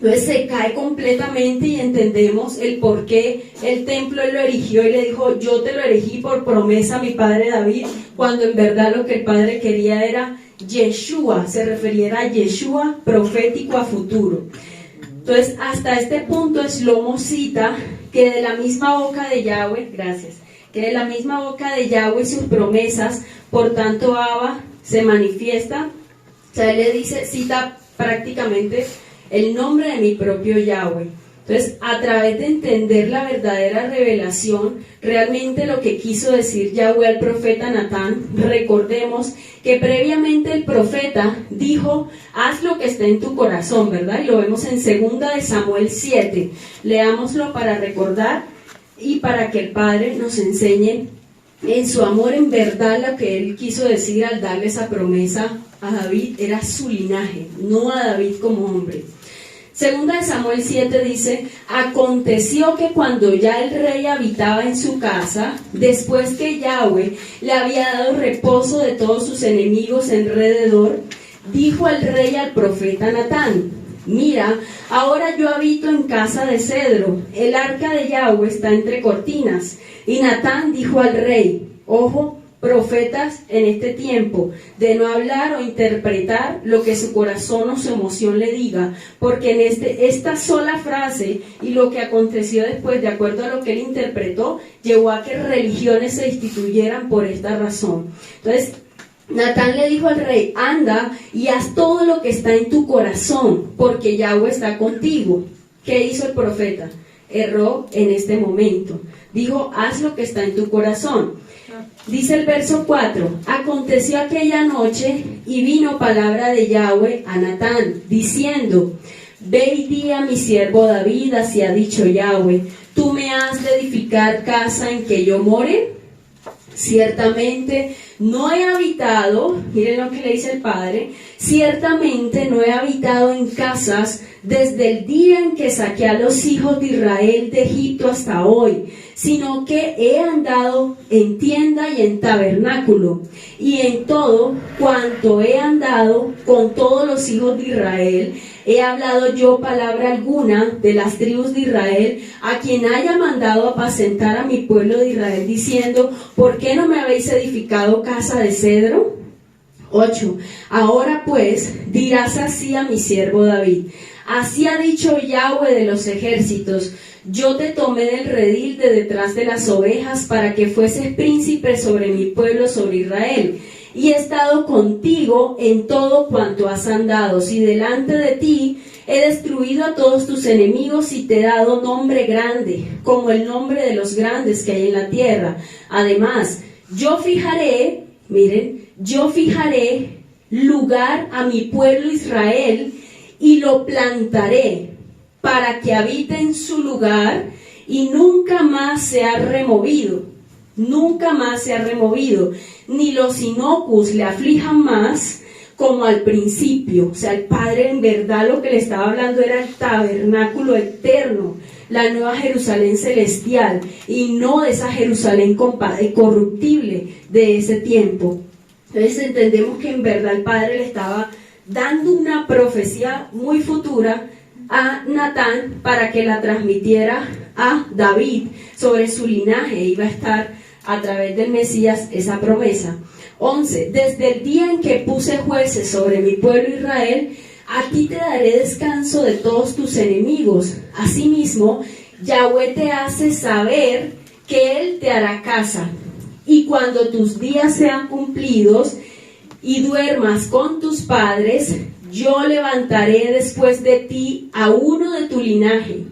Entonces se cae completamente y entendemos el por qué el templo él lo erigió y le dijo, yo te lo erigí por promesa a mi padre David, cuando en verdad lo que el padre quería era Yeshua, se refiriera a Yeshua profético a futuro. Entonces hasta este punto Shlomo cita que de la misma boca de Yahweh, que de la misma boca de Yahweh sus promesas, por tanto Abba se manifiesta, o sea, él le dice, cita prácticamente el nombre de mi propio Yahweh. Entonces, a través de entender la verdadera revelación, realmente lo que quiso decir Yahweh al profeta Natán, recordemos que previamente el profeta dijo, haz lo que esté en tu corazón, ¿verdad? Y lo vemos en 2 de Samuel 7. Leámoslo para recordar y para que el Padre nos enseñe en su amor, en verdad, lo que él quiso decir al darle esa promesa a David era su linaje, no a David como hombre. 2 de Samuel 7 dice, aconteció que cuando ya el rey habitaba en su casa, después que Yahweh le había dado reposo de todos sus enemigos alrededor, dijo al rey al profeta Natán, mira, ahora yo habito en casa de cedro, el arca de Yahweh está entre cortinas. Y Natán dijo al rey, ojo, profetas en este tiempo, de no hablar o interpretar lo que su corazón o su emoción le diga, porque en esta sola frase y lo que aconteció después, de acuerdo a lo que él interpretó, llevó a que religiones se instituyeran por esta razón. Entonces, Natán le dijo al rey, anda y haz todo lo que está en tu corazón, porque Yahweh está contigo. ¿Qué hizo el profeta? Erró en este momento. Dijo, haz lo que está en tu corazón. Dice el verso 4, aconteció aquella noche y vino palabra de Yahweh a Natán, diciendo, ve y di a mi siervo David, así ha dicho Yahweh, ¿tú me has de edificar casa en que yo more? Ciertamente no he habitado, miren lo que le dice el Padre, ciertamente no he habitado en casas desde el día en que saqué a los hijos de Israel de Egipto hasta hoy, sino que he andado en tienda y en tabernáculo, y en todo cuanto he andado con todos los hijos de Israel, he hablado yo palabra alguna de las tribus de Israel, a quien haya mandado apacentar a mi pueblo de Israel, diciendo, ¿por qué no me habéis edificado casa de cedro? 8. Ahora pues dirás así a mi siervo David, así ha dicho Yahweh de los ejércitos, yo te tomé del redil de detrás de las ovejas para que fueses príncipe sobre mi pueblo, sobre Israel. Y he estado contigo en todo cuanto has andado. Si delante de ti he destruido a todos tus enemigos y te he dado nombre grande, como el nombre de los grandes que hay en la tierra. Además, yo fijaré, miren, yo fijaré lugar a mi pueblo Israel y lo plantaré para que habite en su lugar y nunca más sea removido. Nunca más sea removido, ni los inocuos le aflijan más como al principio. O sea, el Padre en verdad lo que le estaba hablando era el tabernáculo eterno, la nueva Jerusalén celestial, y no esa Jerusalén corruptible de ese tiempo. Entonces entendemos que en verdad el Padre le estaba dando una profecía muy futura a Natán para que la transmitiera a David sobre su linaje. Iba a estar a través del Mesías esa promesa. 11. Desde el día en que puse jueces sobre mi pueblo Israel, a ti te daré descanso de todos tus enemigos. Asimismo, Yahweh te hace saber que Él te hará casa. Y cuando tus días sean cumplidos y duermas con tus padres, yo levantaré después de ti a uno de tu linaje.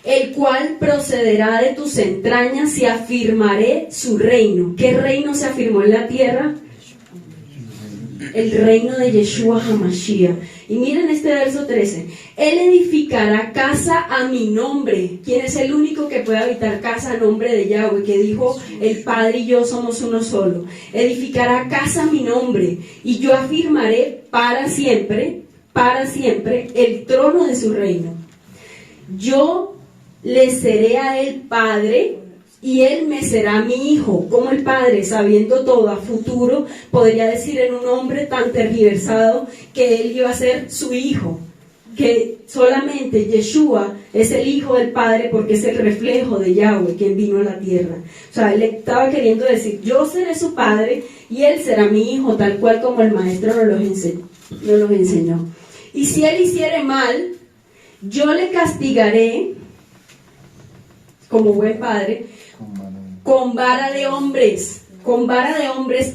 el cual procederá de tus entrañas y afirmaré su reino. ¿Qué reino se afirmó en la tierra? El reino de Yeshua HaMashiach. Y miren este verso 13. Él edificará casa a mi nombre. ¿Quién es el único que puede habitar casa a nombre de Yahweh? Que dijo, el Padre y yo somos uno solo. Edificará casa a mi nombre, y yo afirmaré para siempre, el trono de su reino. Yo le seré a él padre, y él me será mi hijo. Como el padre, sabiendo todo a futuro, podría decir en un hombre tan tergiversado que él iba a ser su hijo, que solamente Yeshua es el hijo del padre porque es el reflejo de Yahweh, quien vino a la tierra. O sea, él estaba queriendo decir, yo seré su padre y él será mi hijo, tal cual como el maestro nos los enseñó. Y si él hiciere mal, yo le castigaré como buen padre con vara de hombres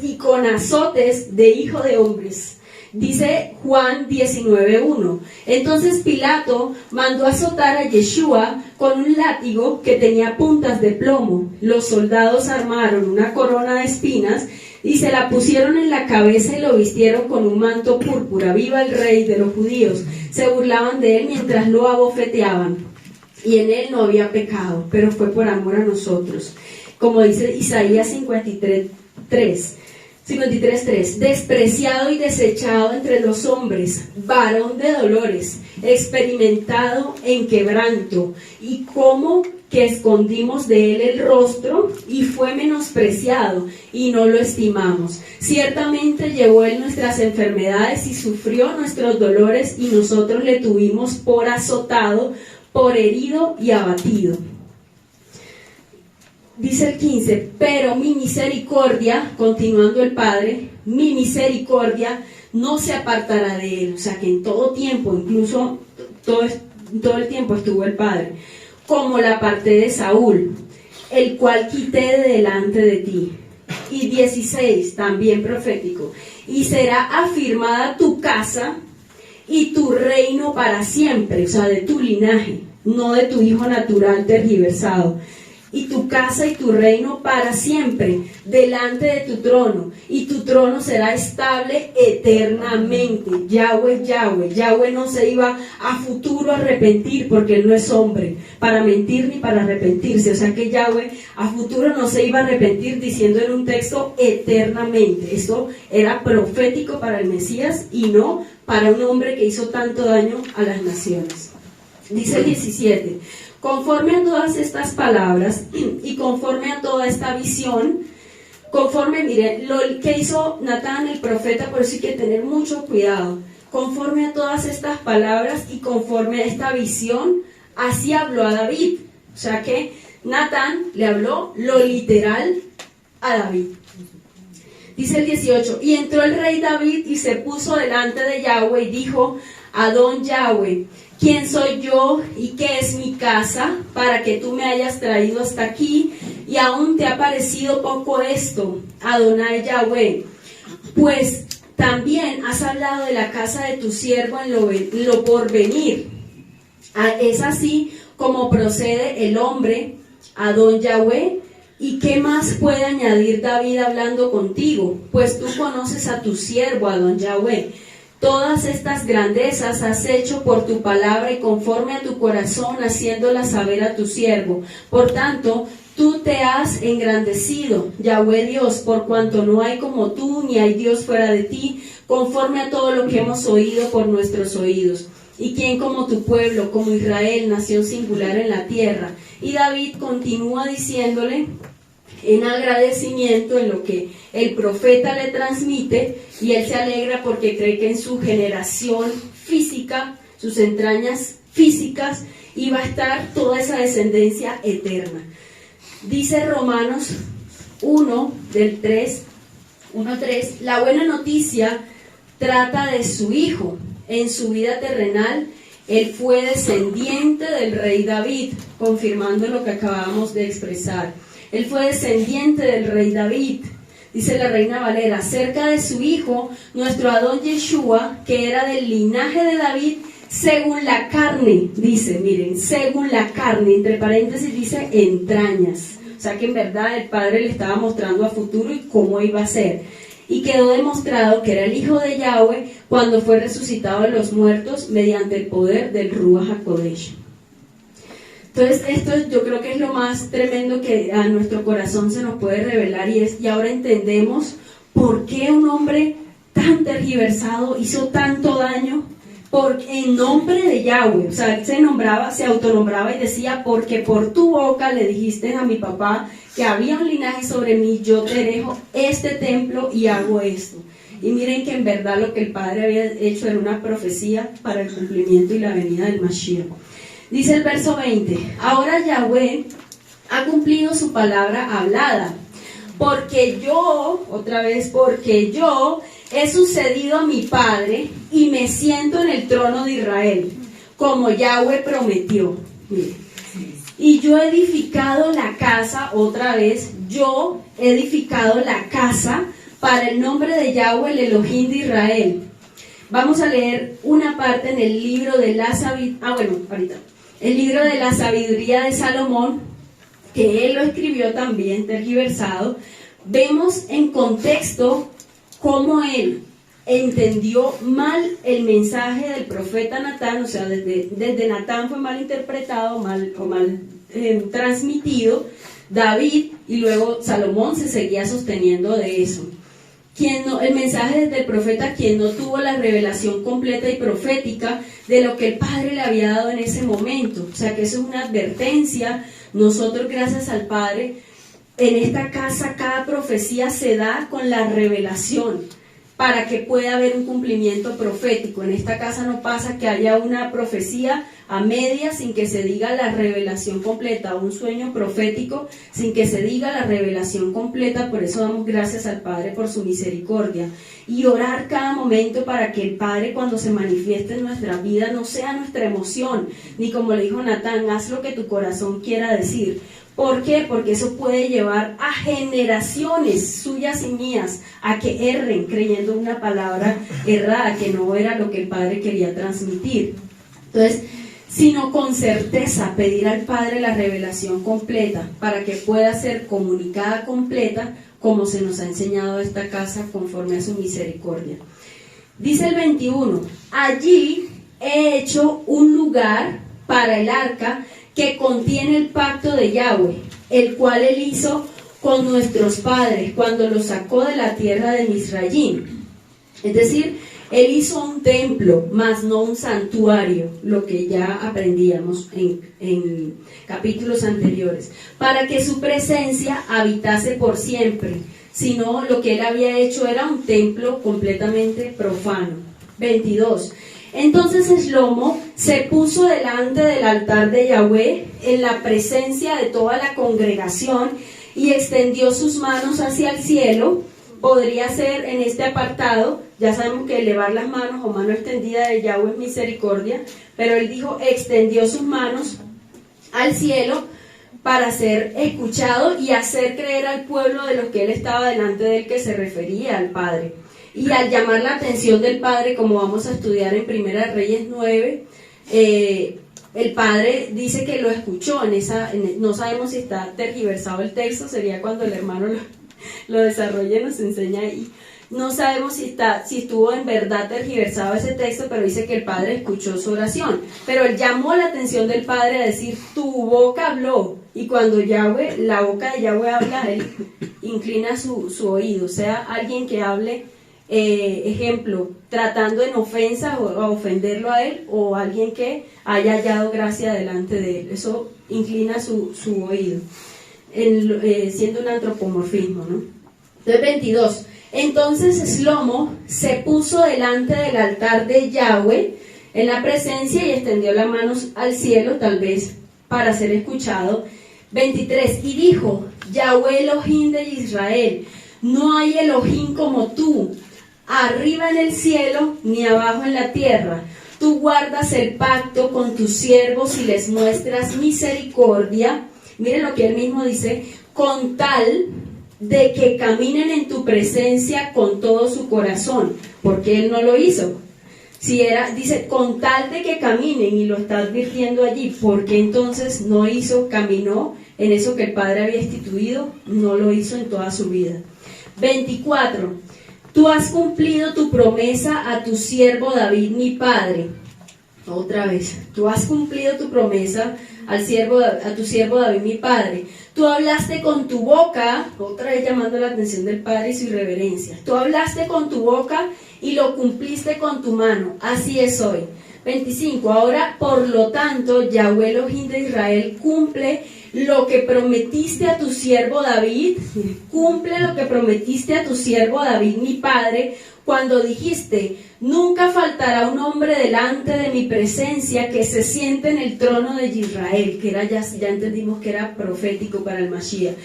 y con azotes de hijo de hombres. Dice Juan 19:1. Entonces Pilato mandó azotar a Yeshua con un látigo que tenía puntas de plomo. Los soldados armaron una corona de espinas y se la pusieron en la cabeza y lo vistieron con un manto púrpura. ¡Viva el rey de los judíos! Se burlaban de él mientras lo abofeteaban. Y en él no había pecado, pero fue por amor a nosotros. Como dice Isaías 53:3, despreciado y desechado entre los hombres, varón de dolores, experimentado en quebranto, y como que escondimos de él el rostro, y fue menospreciado, y no lo estimamos. Ciertamente llevó él nuestras enfermedades y sufrió nuestros dolores, y nosotros le tuvimos por azotado, por herido y abatido. Dice el 15, pero mi misericordia, continuando el Padre, mi misericordia no se apartará de él. O sea que en todo tiempo, incluso todo el tiempo estuvo el Padre, como la parte de Saúl, el cual quité de delante de ti. Y 16, también profético, y será afirmada tu casa y tu reino para siempre, o sea, de tu linaje, no de tu hijo natural tergiversado. Y tu casa y tu reino para siempre, delante de tu trono, y tu trono será estable eternamente. Yahweh no se iba a futuro a arrepentir, porque él no es hombre para mentir ni para arrepentirse. O sea que Yahweh a futuro no se iba a arrepentir, diciendo en un texto eternamente. Esto era profético para el Mesías y no para un hombre que hizo tanto daño a las naciones. Dice el 17, conforme a todas estas palabras y conforme a toda esta visión, miren, lo que hizo Natán el profeta, por eso hay que tener mucho cuidado, conforme a todas estas palabras y conforme a esta visión, así habló a David. O sea que Natán le habló lo literal a David. Dice el 18, y entró el rey David y se puso delante de Yahweh y dijo, Adón Yahweh, ¿quién soy yo y qué es mi casa para que tú me hayas traído hasta aquí? Y aún te ha parecido poco esto, Adonai Yahweh. Pues también has hablado de la casa de tu siervo en lo porvenir. Es así como procede el hombre, Adón Yahweh. ¿Y qué más puede añadir David hablando contigo? Pues tú conoces a tu siervo, Adón Yahweh. Todas estas grandezas has hecho por tu palabra y conforme a tu corazón, haciéndolas saber a tu siervo. Por tanto, tú te has engrandecido, Yahweh Dios, por cuanto no hay como tú, ni hay Dios fuera de ti, conforme a todo lo que hemos oído por nuestros oídos. ¿Y quién como tu pueblo, como Israel, nación singular en la tierra? Y David continúa diciéndole en agradecimiento en lo que el profeta le transmite, y él se alegra porque cree que en su generación física, sus entrañas físicas, iba a estar toda esa descendencia eterna. Dice Romanos 1:3, la buena noticia trata de su hijo. En su vida terrenal, él fue descendiente del rey David, confirmando lo que acabamos de expresar. Él fue descendiente del rey David. Dice la Reina Valera, acerca de su hijo, nuestro Adón Yeshua, que era del linaje de David, según la carne, dice, miren, según la carne, entre paréntesis dice entrañas. O sea que en verdad el Padre le estaba mostrando a futuro y cómo iba a ser. Y quedó demostrado que era el Hijo de Yahweh cuando fue resucitado de los muertos mediante el poder del Ruach HaKodesh. Entonces esto yo creo que es lo más tremendo que a nuestro corazón se nos puede revelar y ahora entendemos por qué un hombre tan tergiversado hizo tanto daño en nombre de Yahweh. O sea, se autonombraba y decía, porque por tu boca le dijiste a mi papá que había un linaje sobre mí, yo te dejo este templo y hago esto. Y miren que en verdad lo que el Padre había hecho era una profecía para el cumplimiento y la venida del Mashiach. Dice el verso 20, ahora Yahweh ha cumplido su palabra hablada, porque yo he sucedido a mi Padre y me siento en el trono de Israel, como Yahweh prometió. Miren. Y yo he edificado la casa, yo he edificado la casa para el nombre de Yahweh, el Elohim de Israel. Vamos a leer una parte en el libro de la el libro de la sabiduría de Salomón, que él lo escribió también, tergiversado. Vemos en contexto cómo él entendió mal el mensaje del profeta Natán, o sea, desde Natán fue mal interpretado, mal transmitido, David, y luego Salomón se seguía sosteniendo de eso. El mensaje del profeta, quien no tuvo la revelación completa y profética de lo que el Padre le había dado en ese momento. O sea que eso es una advertencia. Nosotros, gracias al Padre, en esta casa cada profecía se da con la revelación para que pueda haber un cumplimiento profético. En esta casa no pasa que haya una profecía a medias sin que se diga la revelación completa, un sueño profético sin que se diga la revelación completa. Por eso damos gracias al Padre por su misericordia y orar cada momento para que el Padre, cuando se manifieste en nuestra vida, no sea nuestra emoción, ni como le dijo Natán, haz lo que tu corazón quiera decir. ¿Por qué? Porque eso puede llevar a generaciones suyas y mías a que erren creyendo una palabra errada, que no era lo que el Padre quería transmitir. Entonces, sino con certeza pedir al Padre la revelación completa para que pueda ser comunicada completa como se nos ha enseñado esta casa conforme a su misericordia. Dice el 21, allí he hecho un lugar para el arca que contiene el pacto de Yahweh, el cual él hizo con nuestros padres cuando los sacó de la tierra de Misrayim. Es decir, él hizo un templo, mas no un santuario, lo que ya aprendíamos en capítulos anteriores, para que su presencia habitase por siempre, sino lo que él había hecho era un templo completamente profano. 22. Entonces Shlomo se puso delante del altar de Yahweh en la presencia de toda la congregación y extendió sus manos hacia el cielo. Podría ser en este apartado, ya sabemos que elevar las manos o mano extendida de Yahweh es misericordia, pero él dijo, extendió sus manos al cielo para ser escuchado y hacer creer al pueblo de los que él estaba delante de él, que se refería al Padre. Y al llamar la atención del Padre, como vamos a estudiar en Primera Reyes 9, el Padre dice que lo escuchó no sabemos si está tergiversado el texto, sería cuando el hermano lo desarrolle y nos enseña ahí. No sabemos si estuvo en verdad tergiversado ese texto, pero dice que el Padre escuchó su oración. Pero él llamó la atención del Padre a decir, tu boca habló. Y cuando la boca de Yahweh habla, él inclina su oído. O sea, alguien que hable, ejemplo, tratando en ofensa o a ofenderlo a él, o alguien que haya hallado gracia delante de él. Eso inclina su oído, siendo un antropomorfismo, ¿no? Entonces, 22. Entonces Shlomo se puso delante del altar de Yahweh en la presencia y extendió las manos al cielo, tal vez para ser escuchado. 23. Y dijo, Yahweh Elohim de Israel, no hay Elohim como tú, arriba en el cielo ni abajo en la tierra. Tú guardas el pacto con tus siervos y les muestras misericordia. Miren lo que él mismo dice, con tal de que caminen en tu presencia con todo su corazón, porque él no lo hizo, Si era, dice, con tal de que caminen, y lo está advirtiendo allí, ¿por qué entonces no caminó en eso que el Padre había instituido? No lo hizo en toda su vida. 24. Tú has cumplido tu promesa a tu siervo David, mi padre. Otra vez, tú has cumplido tu promesa a tu siervo David, mi padre. Tú hablaste con tu boca, otra vez llamando la atención del Padre y su irreverencia. Tú hablaste con tu boca y lo cumpliste con tu mano. Así es hoy. 25. Ahora, por lo tanto, Yahweh Elohim de Israel cumple lo que prometiste a tu siervo David. Cumple lo que prometiste a tu siervo David, mi padre, cuando dijiste: nunca faltará un hombre delante de mi presencia que se siente en el trono de Israel, que era ya entendimos que era profético para el Mashiach.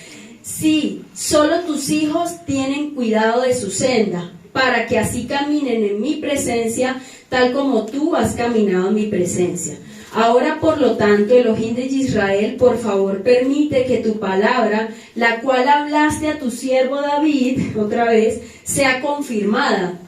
Sí, solo tus hijos tienen cuidado de su senda, para que así caminen en mi presencia, tal como tú has caminado en mi presencia. Ahora, por lo tanto, Elohim de Israel, por favor, permite que tu palabra, la cual hablaste a tu siervo David, otra vez, sea confirmada.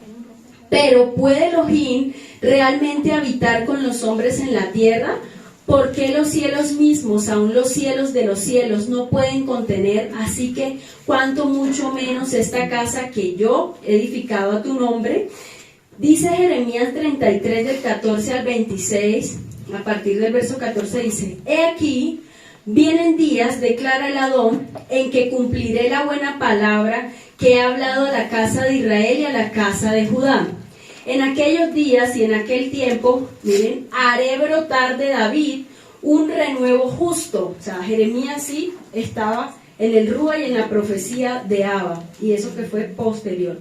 Pero ¿puede Elohim realmente habitar con los hombres en la tierra? ¿Por qué los cielos mismos, aun los cielos de los cielos, no pueden contener? Así que, ¿cuánto mucho menos esta casa que yo he edificado a tu nombre? Dice Jeremías 33, del 14 al 26, a partir del verso 14 dice: He aquí, vienen días, declara el Adón, en que cumpliré la buena palabra que he hablado a la casa de Israel y a la casa de Judá. En aquellos días y en aquel tiempo, miren, haré brotar de David un renuevo justo. O sea, Jeremías sí estaba en el Rúa y en la profecía de Abba, y eso que fue posterior.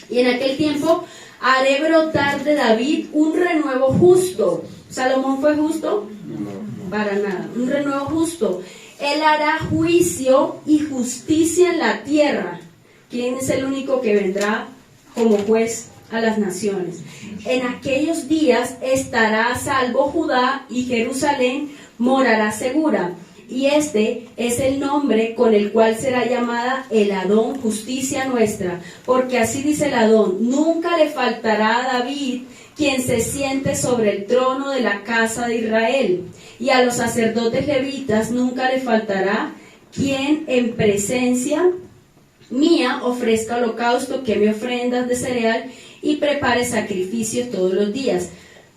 Y en aquel tiempo haré brotar de David un renuevo justo. ¿Salomón fue justo? No. Para nada. Un renuevo justo. Él hará juicio y justicia en la tierra. ¿Quién es el único que vendrá como juez a las naciones? En aquellos días estará a salvo Judá, y Jerusalén morará segura. Y este es el nombre con el cual será llamada el Adón, justicia nuestra. Porque así dice el Adón: nunca le faltará a David quien se siente sobre el trono de la casa de Israel. Y a los sacerdotes levitas nunca le faltará quien en presencia mía ofrezca holocausto, queme ofrendas de cereal y prepare sacrificios todos los días.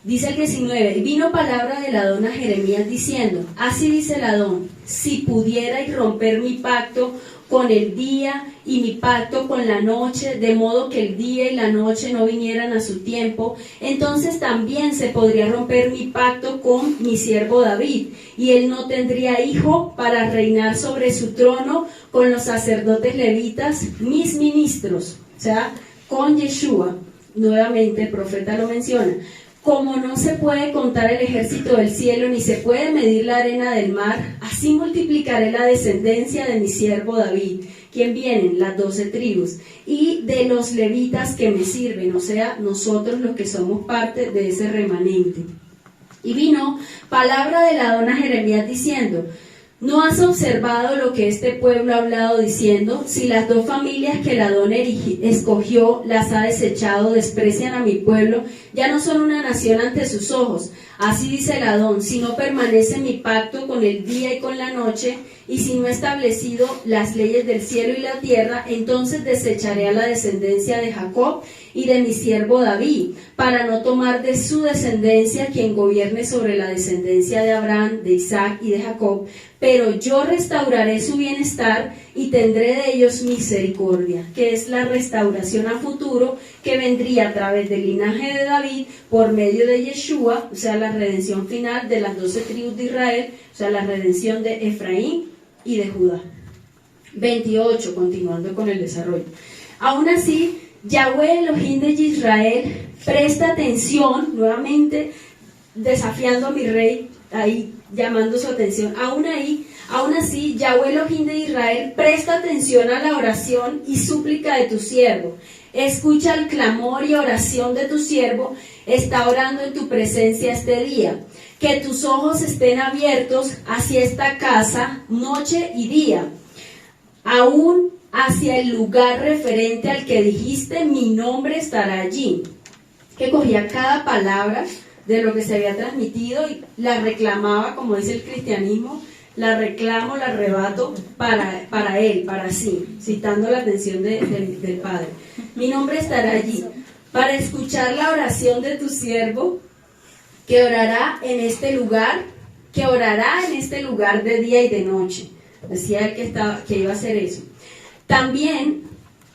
Dice el 19: vino palabra del Adón a Jeremías diciendo: así dice el Adón, si pudierais romper mi pacto con el día y mi pacto con la noche, de modo que el día y la noche no vinieran a su tiempo, entonces también se podría romper mi pacto con mi siervo David, y él no tendría hijo para reinar sobre su trono con los sacerdotes levitas, mis ministros. O sea, con Yeshua, nuevamente el profeta lo menciona: como no se puede contar el ejército del cielo, ni se puede medir la arena del mar, así multiplicaré la descendencia de mi siervo David, quien vienen las 12 tribus, y de los levitas que me sirven, o sea, nosotros los que somos parte de ese remanente. Y vino palabra del Adón a Jeremías diciendo: ¿no has observado lo que este pueblo ha hablado diciendo? Si las 2 familias que el Adón escogió las ha desechado, desprecian a mi pueblo, ya no son una nación ante sus ojos. Así dice el Adón: si no permanece mi pacto con el día y con la noche, y si no he establecido las leyes del cielo y la tierra, entonces desecharé a la descendencia de Jacob y de mi siervo David, para no tomar de su descendencia quien gobierne sobre la descendencia de Abraham, de Isaac y de Jacob, pero yo restauraré su bienestar y tendré de ellos misericordia, que es la restauración a futuro que vendría a través del linaje de David por medio de Yeshua, o sea, la redención final de las 12 tribus de Israel, o sea, la redención de Efraín y de Judá. 28, continuando con el desarrollo. Aún así, Yahweh Elohim de Israel, presta atención, nuevamente desafiando a mi rey, ahí llamando su atención. Aún así, Yahweh Elohim de Israel, presta atención a la oración y súplica de tu siervo. Escucha el clamor y oración de tu siervo, está orando en tu presencia este día. Que tus ojos estén abiertos hacia esta casa, noche y día, aún hacia el lugar referente al que dijiste: mi nombre estará allí. que cogía cada palabra de lo que se había transmitido y la reclamaba, como dice el cristianismo, la reclamo, la arrebato para él, para sí, citando la atención del Padre. Mi nombre estará allí para escuchar la oración de tu siervo que orará en este lugar de día y de noche. Decía él que iba a hacer eso. También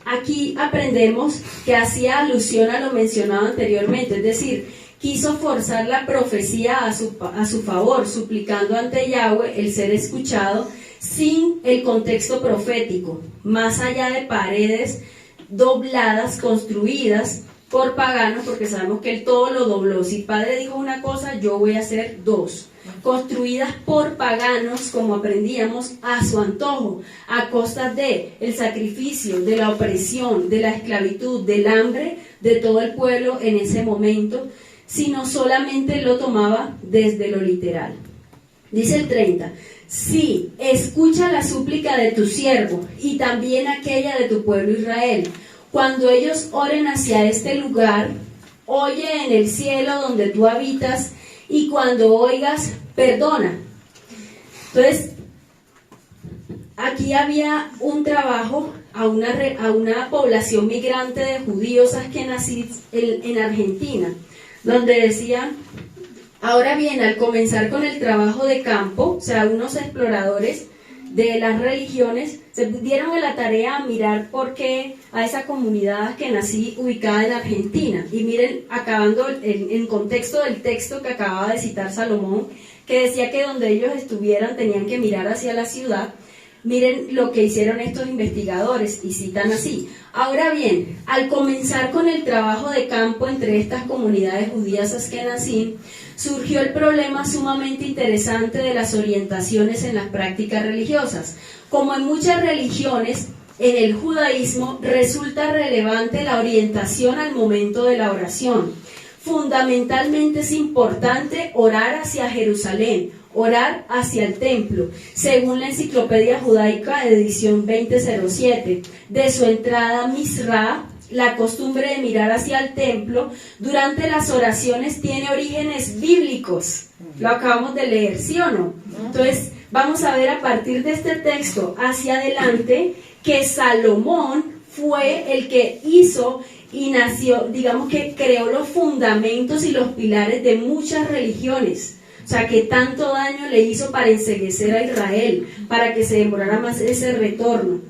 aquí aprendemos que hacía alusión a lo mencionado anteriormente, es decir, quiso forzar la profecía a su favor, suplicando ante Yahweh el ser escuchado sin el contexto profético, más allá de paredes dobladas, construidas por paganos, porque sabemos que él todo lo dobló. Si Padre dijo una cosa, yo voy a hacer dos. Construidas por paganos, como aprendíamos, a su antojo, a costa de el sacrificio, de la opresión, de la esclavitud, del hambre de todo el pueblo en ese momento, sino solamente lo tomaba desde lo literal. Dice el 30, sí, escucha la súplica de tu siervo y también aquella de tu pueblo Israel. Cuando ellos oren hacia este lugar, oye en el cielo donde tú habitas, y cuando oigas, perdona. Entonces, aquí había un trabajo a una población migrante de judíos askenazíes en Argentina, donde decían, ahora bien, al comenzar con el trabajo de campo, o sea, unos exploradores de las religiones se dieron a la tarea a mirar por qué a esa comunidad askenazí ubicada en Argentina. Y miren, acabando en contexto del texto que acababa de citar Salomón, que decía que donde ellos estuvieran tenían que mirar hacia la ciudad. Miren lo que hicieron estos investigadores y citan así. Ahora bien, al comenzar con el trabajo de campo entre estas comunidades judías askenazí, surgió el problema sumamente interesante de las orientaciones en las prácticas religiosas. Como en muchas religiones, en el judaísmo resulta relevante la orientación al momento de la oración. Fundamentalmente es importante orar hacia Jerusalén, orar hacia el templo, según la Enciclopedia Judaica, edición 2007. De su entrada a Misra, la costumbre de mirar hacia el templo durante las oraciones tiene orígenes bíblicos. Lo acabamos de leer, ¿sí o no? Entonces, vamos a ver a partir de este texto hacia adelante que Salomón fue el que hizo y nació, digamos que creó los fundamentos y los pilares de muchas religiones. O sea, que tanto daño le hizo para enceguecer a Israel, para que se demorara más ese retorno,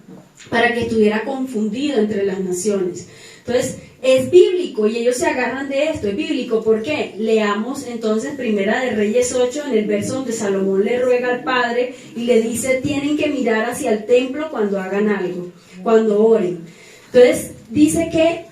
para que estuviera confundido entre las naciones. Entonces, es bíblico y ellos se agarran de esto, es bíblico. ¿Por qué? Leamos entonces Primera de Reyes 8, en el verso donde Salomón le ruega al Padre y le dice, tienen que mirar hacia el templo cuando hagan algo, cuando oren. Entonces, dice que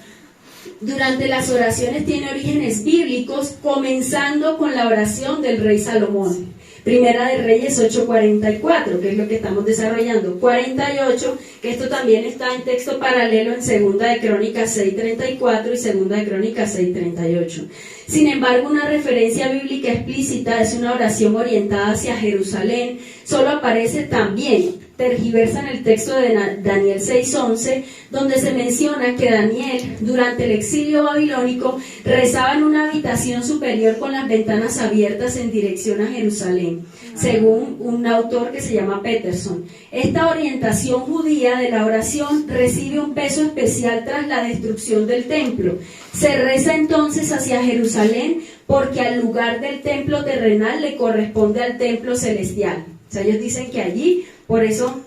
durante las oraciones tiene orígenes bíblicos, comenzando con la oración del rey Salomón. Primera de Reyes 8:44, que es lo que estamos desarrollando. 48, que esto también está en texto paralelo en Segunda de Crónicas 6:34 y Segunda de Crónicas 6:38. Sin embargo, una referencia bíblica explícita es una oración orientada hacia Jerusalén. Solo aparece también, tergiversa en el texto de Daniel 6:11, donde se menciona que Daniel, durante el exilio babilónico, rezaba en una habitación superior con las ventanas abiertas en dirección a Jerusalén, según un autor que se llama Peterson. Esta orientación judía de la oración recibe un peso especial tras la destrucción del templo. Se reza entonces hacia Jerusalén porque al lugar del templo terrenal le corresponde al templo celestial. O sea, ellos dicen que allí, por eso,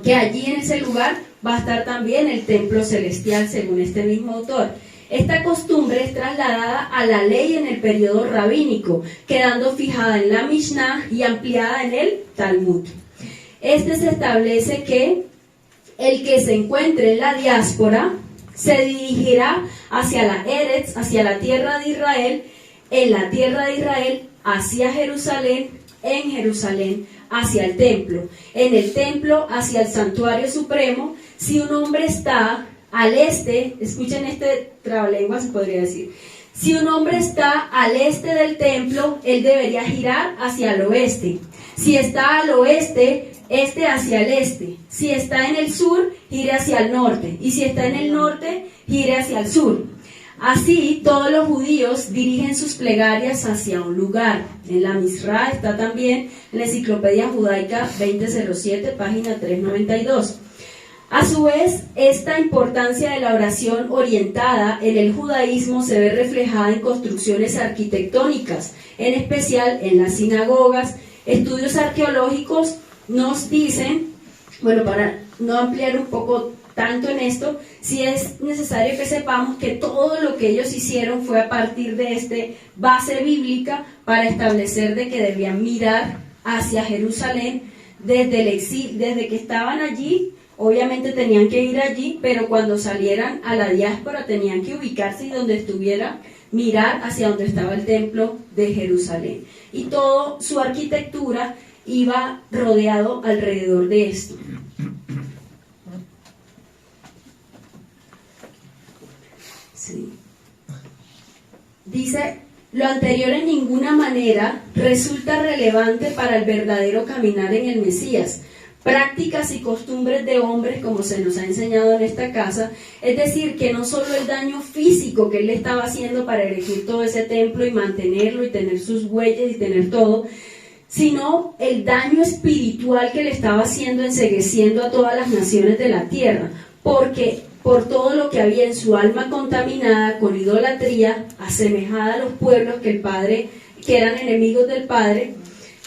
que allí en ese lugar va a estar también el templo celestial, según este mismo autor. Esta costumbre es trasladada a la ley en el periodo rabínico, quedando fijada en la Mishnah y ampliada en el Talmud. Este se establece que el que se encuentre en la diáspora se dirigirá hacia la Eretz, hacia la tierra de Israel, en la tierra de Israel, hacia Jerusalén, en Jerusalén, hacia el templo, en el templo, hacia el santuario supremo. Si un hombre está al este, escuchen este trabalengua, se podría decir, si un hombre está al este del templo, él debería girar hacia el oeste. Si está al oeste, este hacia el este. Si está en el sur, gire hacia el norte. Y si está en el norte, gire hacia el sur. Así, todos los judíos dirigen sus plegarias hacia un lugar. En la Misra está también en la Enciclopedia Judaica 2007, página 392. A su vez, esta importancia de la oración orientada en el judaísmo se ve reflejada en construcciones arquitectónicas, en especial en las sinagogas. Estudios arqueológicos nos dicen, bueno, para no ampliar un poco tanto en esto, sí es necesario que sepamos que todo lo que ellos hicieron fue a partir de esta base bíblica para establecer de que debían mirar hacia Jerusalén desde el exilio, desde que estaban allí. Obviamente tenían que ir allí, pero cuando salieran a la diáspora tenían que ubicarse y donde estuviera, mirar hacia donde estaba el templo de Jerusalén. Y toda su arquitectura iba rodeado alrededor de esto. Sí. Dice, lo anterior en ninguna manera resulta relevante para el verdadero caminar en el Mesías. Prácticas y costumbres de hombres, como se nos ha enseñado en esta casa, es decir, que no solo el daño físico que él le estaba haciendo para erigir todo ese templo y mantenerlo y tener sus huellas y tener todo, sino el daño espiritual que le estaba haciendo, encegueciendo a todas las naciones de la tierra, porque por todo lo que había en su alma contaminada con idolatría, asemejada a los pueblos que eran enemigos del Padre.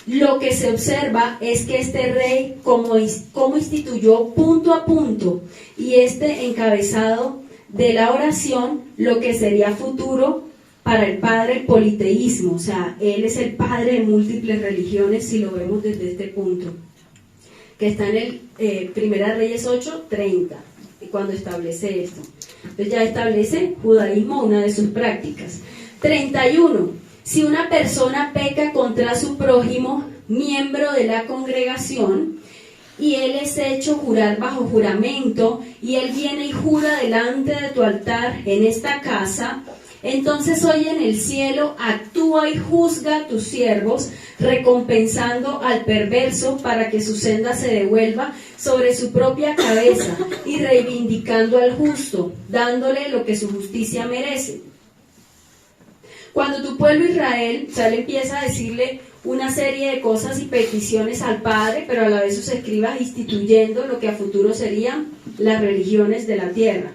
Lo que se observa es que este rey, como instituyó punto a punto, y este encabezado de la oración, lo que sería futuro para el Padre, el politeísmo, o sea, él es el Padre de múltiples religiones, si lo vemos desde este punto, que está en el Primera Reyes 8:30, cuando establece esto. Entonces ya establece judaísmo, una de sus prácticas. 31. Si una persona peca contra su prójimo, miembro de la congregación, y él es hecho jurar bajo juramento, y él viene y jura delante de tu altar en esta casa, entonces hoy en el cielo actúa y juzga a tus siervos, recompensando al perverso para que su senda se devuelva sobre su propia cabeza, y reivindicando al justo, dándole lo que su justicia merece. Cuando tu pueblo Israel, o sea, él empieza a decirle una serie de cosas y peticiones al Padre, pero a la vez sus escribas instituyendo lo que a futuro serían las religiones de la tierra.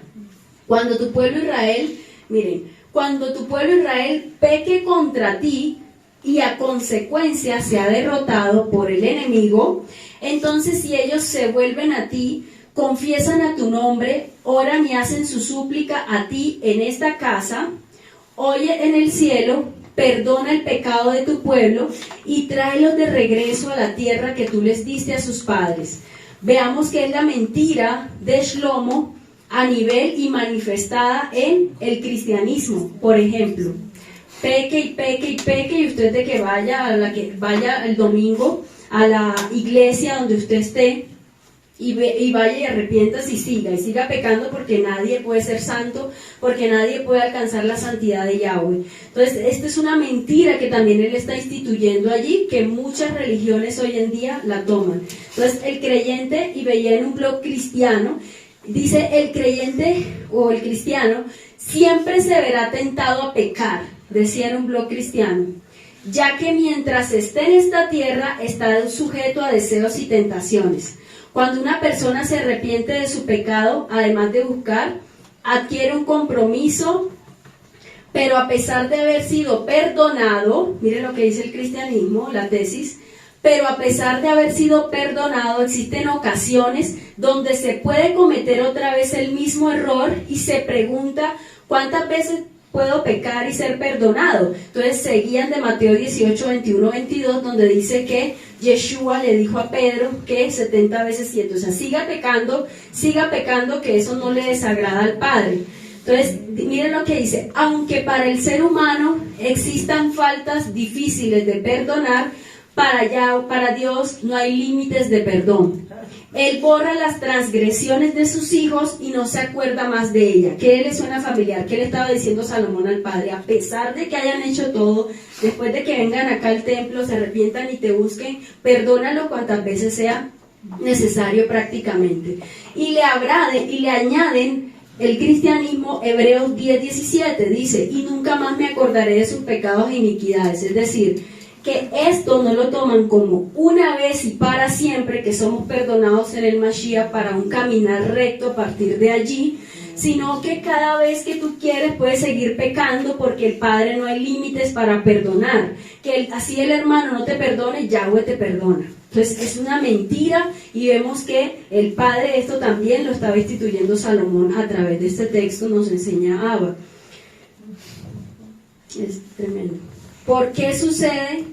Cuando tu pueblo Israel, miren, cuando tu pueblo Israel peque contra ti y a consecuencia sea derrotado por el enemigo, entonces si ellos se vuelven a ti, confiesan a tu nombre, oran y hacen su súplica a ti en esta casa, oye en el cielo, perdona el pecado de tu pueblo y tráelos de regreso a la tierra que tú les diste a sus padres. Veamos que es la mentira de Shlomo a nivel y manifestada en el cristianismo. Por ejemplo, peque y peque y peque, y usted de que vaya el domingo a la iglesia donde usted esté, y vaya y arrepiéntase y siga pecando, porque nadie puede ser santo, porque nadie puede alcanzar la santidad de Yahweh. Entonces, esta es una mentira que también él está instituyendo allí, que muchas religiones hoy en día la toman. Entonces, el creyente, y veía en un blog cristiano, dice, el creyente o el cristiano siempre se verá tentado a pecar, decía en un blog cristiano, ya que mientras esté en esta tierra está sujeto a deseos y tentaciones. Cuando una persona se arrepiente de su pecado, además de buscar, adquiere un compromiso, pero a pesar de haber sido perdonado, miren lo que dice el cristianismo, la tesis, pero a pesar de haber sido perdonado, existen ocasiones donde se puede cometer otra vez el mismo error y se pregunta, ¿cuántas veces puedo pecar y ser perdonado? Entonces se guían de Mateo 18, 21, 22, donde dice que Yeshua le dijo a Pedro que 70 veces 7, o sea, siga pecando, que eso no le desagrada al Padre. Entonces, miren lo que dice, aunque para el ser humano existan faltas difíciles de perdonar, para Dios no hay límites de perdón. Él borra las transgresiones de sus hijos y no se acuerda más de ella. ¿Qué le suena familiar? ¿Qué le estaba diciendo Salomón al Padre? A pesar de que hayan hecho todo, después de que vengan acá al templo, se arrepientan y te busquen, perdónalo cuantas veces sea necesario prácticamente. Y le añaden el cristianismo, Hebreos 10:17 dice, y nunca más me acordaré de sus pecados e iniquidades. Es decir, que esto no lo toman como una vez y para siempre, que somos perdonados en el Mashiach para un caminar recto a partir de allí, sino que cada vez que tú quieres puedes seguir pecando, porque el Padre no hay límites para perdonar. Que así el hermano no te perdone, Yahweh te perdona. Entonces es una mentira, y vemos que el Padre esto también lo estaba instituyendo Salomón a través de este texto, nos enseña Abba. Es tremendo. ¿Por qué sucede?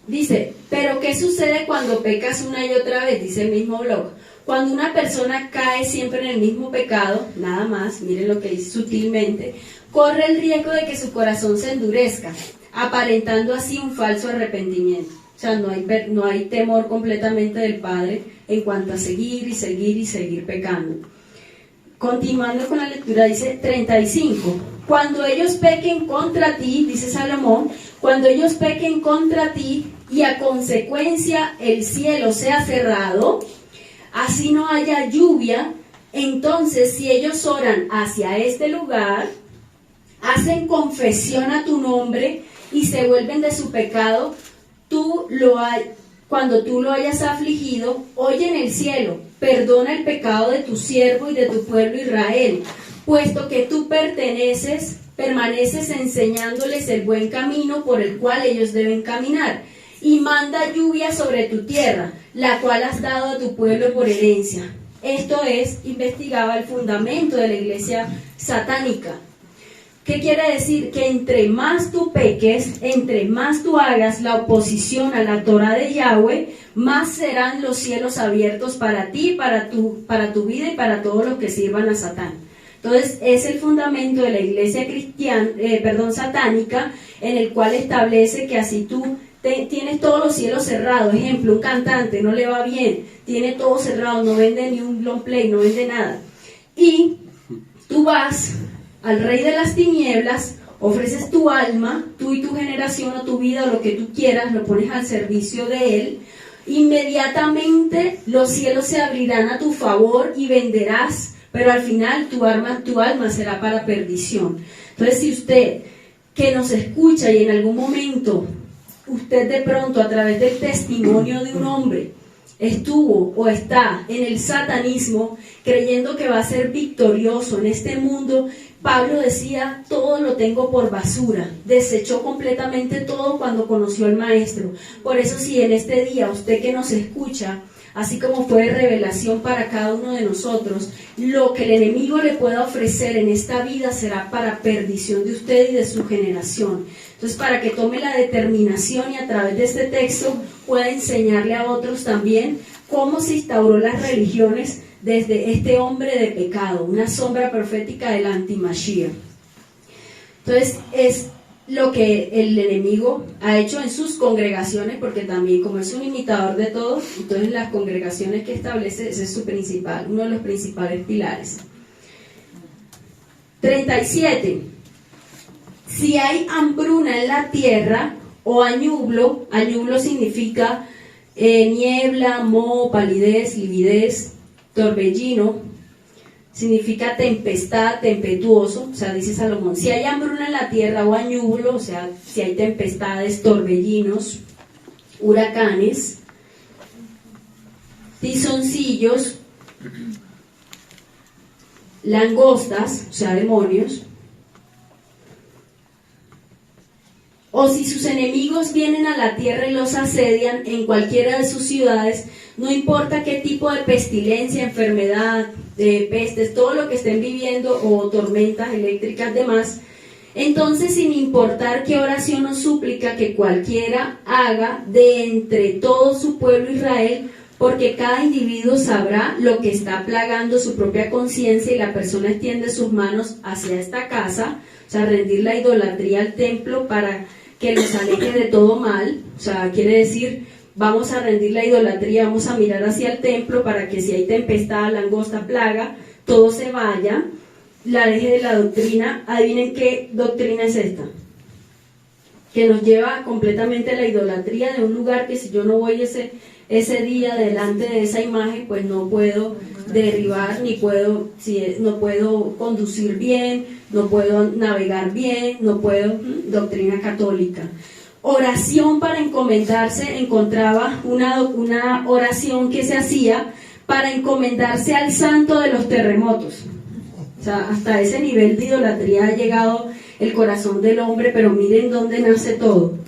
Dice, pero ¿qué sucede cuando pecas una y otra vez? Dice el mismo blog. Cuando una persona cae siempre en el mismo pecado, nada más, miren lo que dice sutilmente, corre el riesgo de que su corazón se endurezca, aparentando así un falso arrepentimiento. O sea, no hay temor completamente del Padre en cuanto a seguir y seguir y seguir pecando. Continuando con la lectura, dice 35. Cuando ellos pequen contra ti, dice Salomón, cuando ellos pequen contra ti y a consecuencia el cielo sea cerrado, así no haya lluvia, entonces si ellos oran hacia este lugar, hacen confesión a tu nombre y se vuelven de su pecado, cuando tú lo hayas afligido, oye en el cielo, perdona el pecado de tu siervo y de tu pueblo Israel, puesto que tú permaneces enseñándoles el buen camino por el cual ellos deben caminar, y manda lluvia sobre tu tierra, la cual has dado a tu pueblo por herencia. Esto investigaba el fundamento de la iglesia satánica. ¿Qué quiere decir? Que entre más tú peques, entre más tú hagas la oposición a la Torah de Yahweh, más serán los cielos abiertos para ti, para tu vida y para todos los que sirvan a Satán. Entonces es el fundamento de la iglesia satánica, en el cual establece que así tú tienes todos los cielos cerrados. Ejemplo, un cantante no le va bien, tiene todo cerrado, no vende ni un long play, no vende nada, y tú vas al rey de las tinieblas, ofreces tu alma, tú y tu generación o tu vida o lo que tú quieras, lo pones al servicio de él, inmediatamente los cielos se abrirán a tu favor y venderás, pero al final tu alma será para perdición. Entonces, si usted que nos escucha y en algún momento usted de pronto a través del testimonio de un hombre estuvo o está en el satanismo, creyendo que va a ser victorioso en este mundo, Pablo decía, todo lo tengo por basura, desechó completamente todo cuando conoció al Maestro. Por eso, si en este día usted que nos escucha, así como fue revelación para cada uno de nosotros, lo que el enemigo le pueda ofrecer en esta vida será para perdición de usted y de su generación. Entonces, para que tome la determinación y a través de este texto pueda enseñarle a otros también cómo se instauró las religiones desde este hombre de pecado, una sombra profética del anti-Mashiach. Entonces, es lo que el enemigo ha hecho en sus congregaciones, porque también, como es un imitador de todos, entonces las congregaciones que establece, ese es su principal, uno de los principales pilares. 37. Si hay hambruna en la tierra, o añublo significa niebla, moho, palidez, lividez, torbellino, significa tempestad, tempestuoso, o sea, dice Salomón, si hay hambruna en la tierra o añublo, o sea, si hay tempestades, torbellinos, huracanes, tizoncillos, langostas, o sea, demonios, o si sus enemigos vienen a la tierra y los asedian en cualquiera de sus ciudades, no importa qué tipo de pestilencia, enfermedad, pestes, todo lo que estén viviendo, o tormentas eléctricas, demás, entonces, sin importar qué oración o súplica que cualquiera haga de entre todo su pueblo Israel, porque cada individuo sabrá lo que está plagando su propia conciencia, y la persona extiende sus manos hacia esta casa, o sea, rendir la idolatría al templo para que los aleje de todo mal, o sea, quiere decir, vamos a rendir la idolatría, vamos a mirar hacia el templo para que si hay tempestad, langosta, plaga, todo se vaya, la aleje de la doctrina. Adivinen qué doctrina es esta, que nos lleva completamente a la idolatría de un lugar que si yo no voy ese día delante de esa imagen, pues no puedo derribar, no puedo conducir bien, no puedo navegar bien, no puedo, doctrina católica. Oración para encomendarse, encontraba una oración que se hacía para encomendarse al santo de los terremotos. O sea, hasta ese nivel de idolatría ha llegado el corazón del hombre, pero miren dónde nace todo.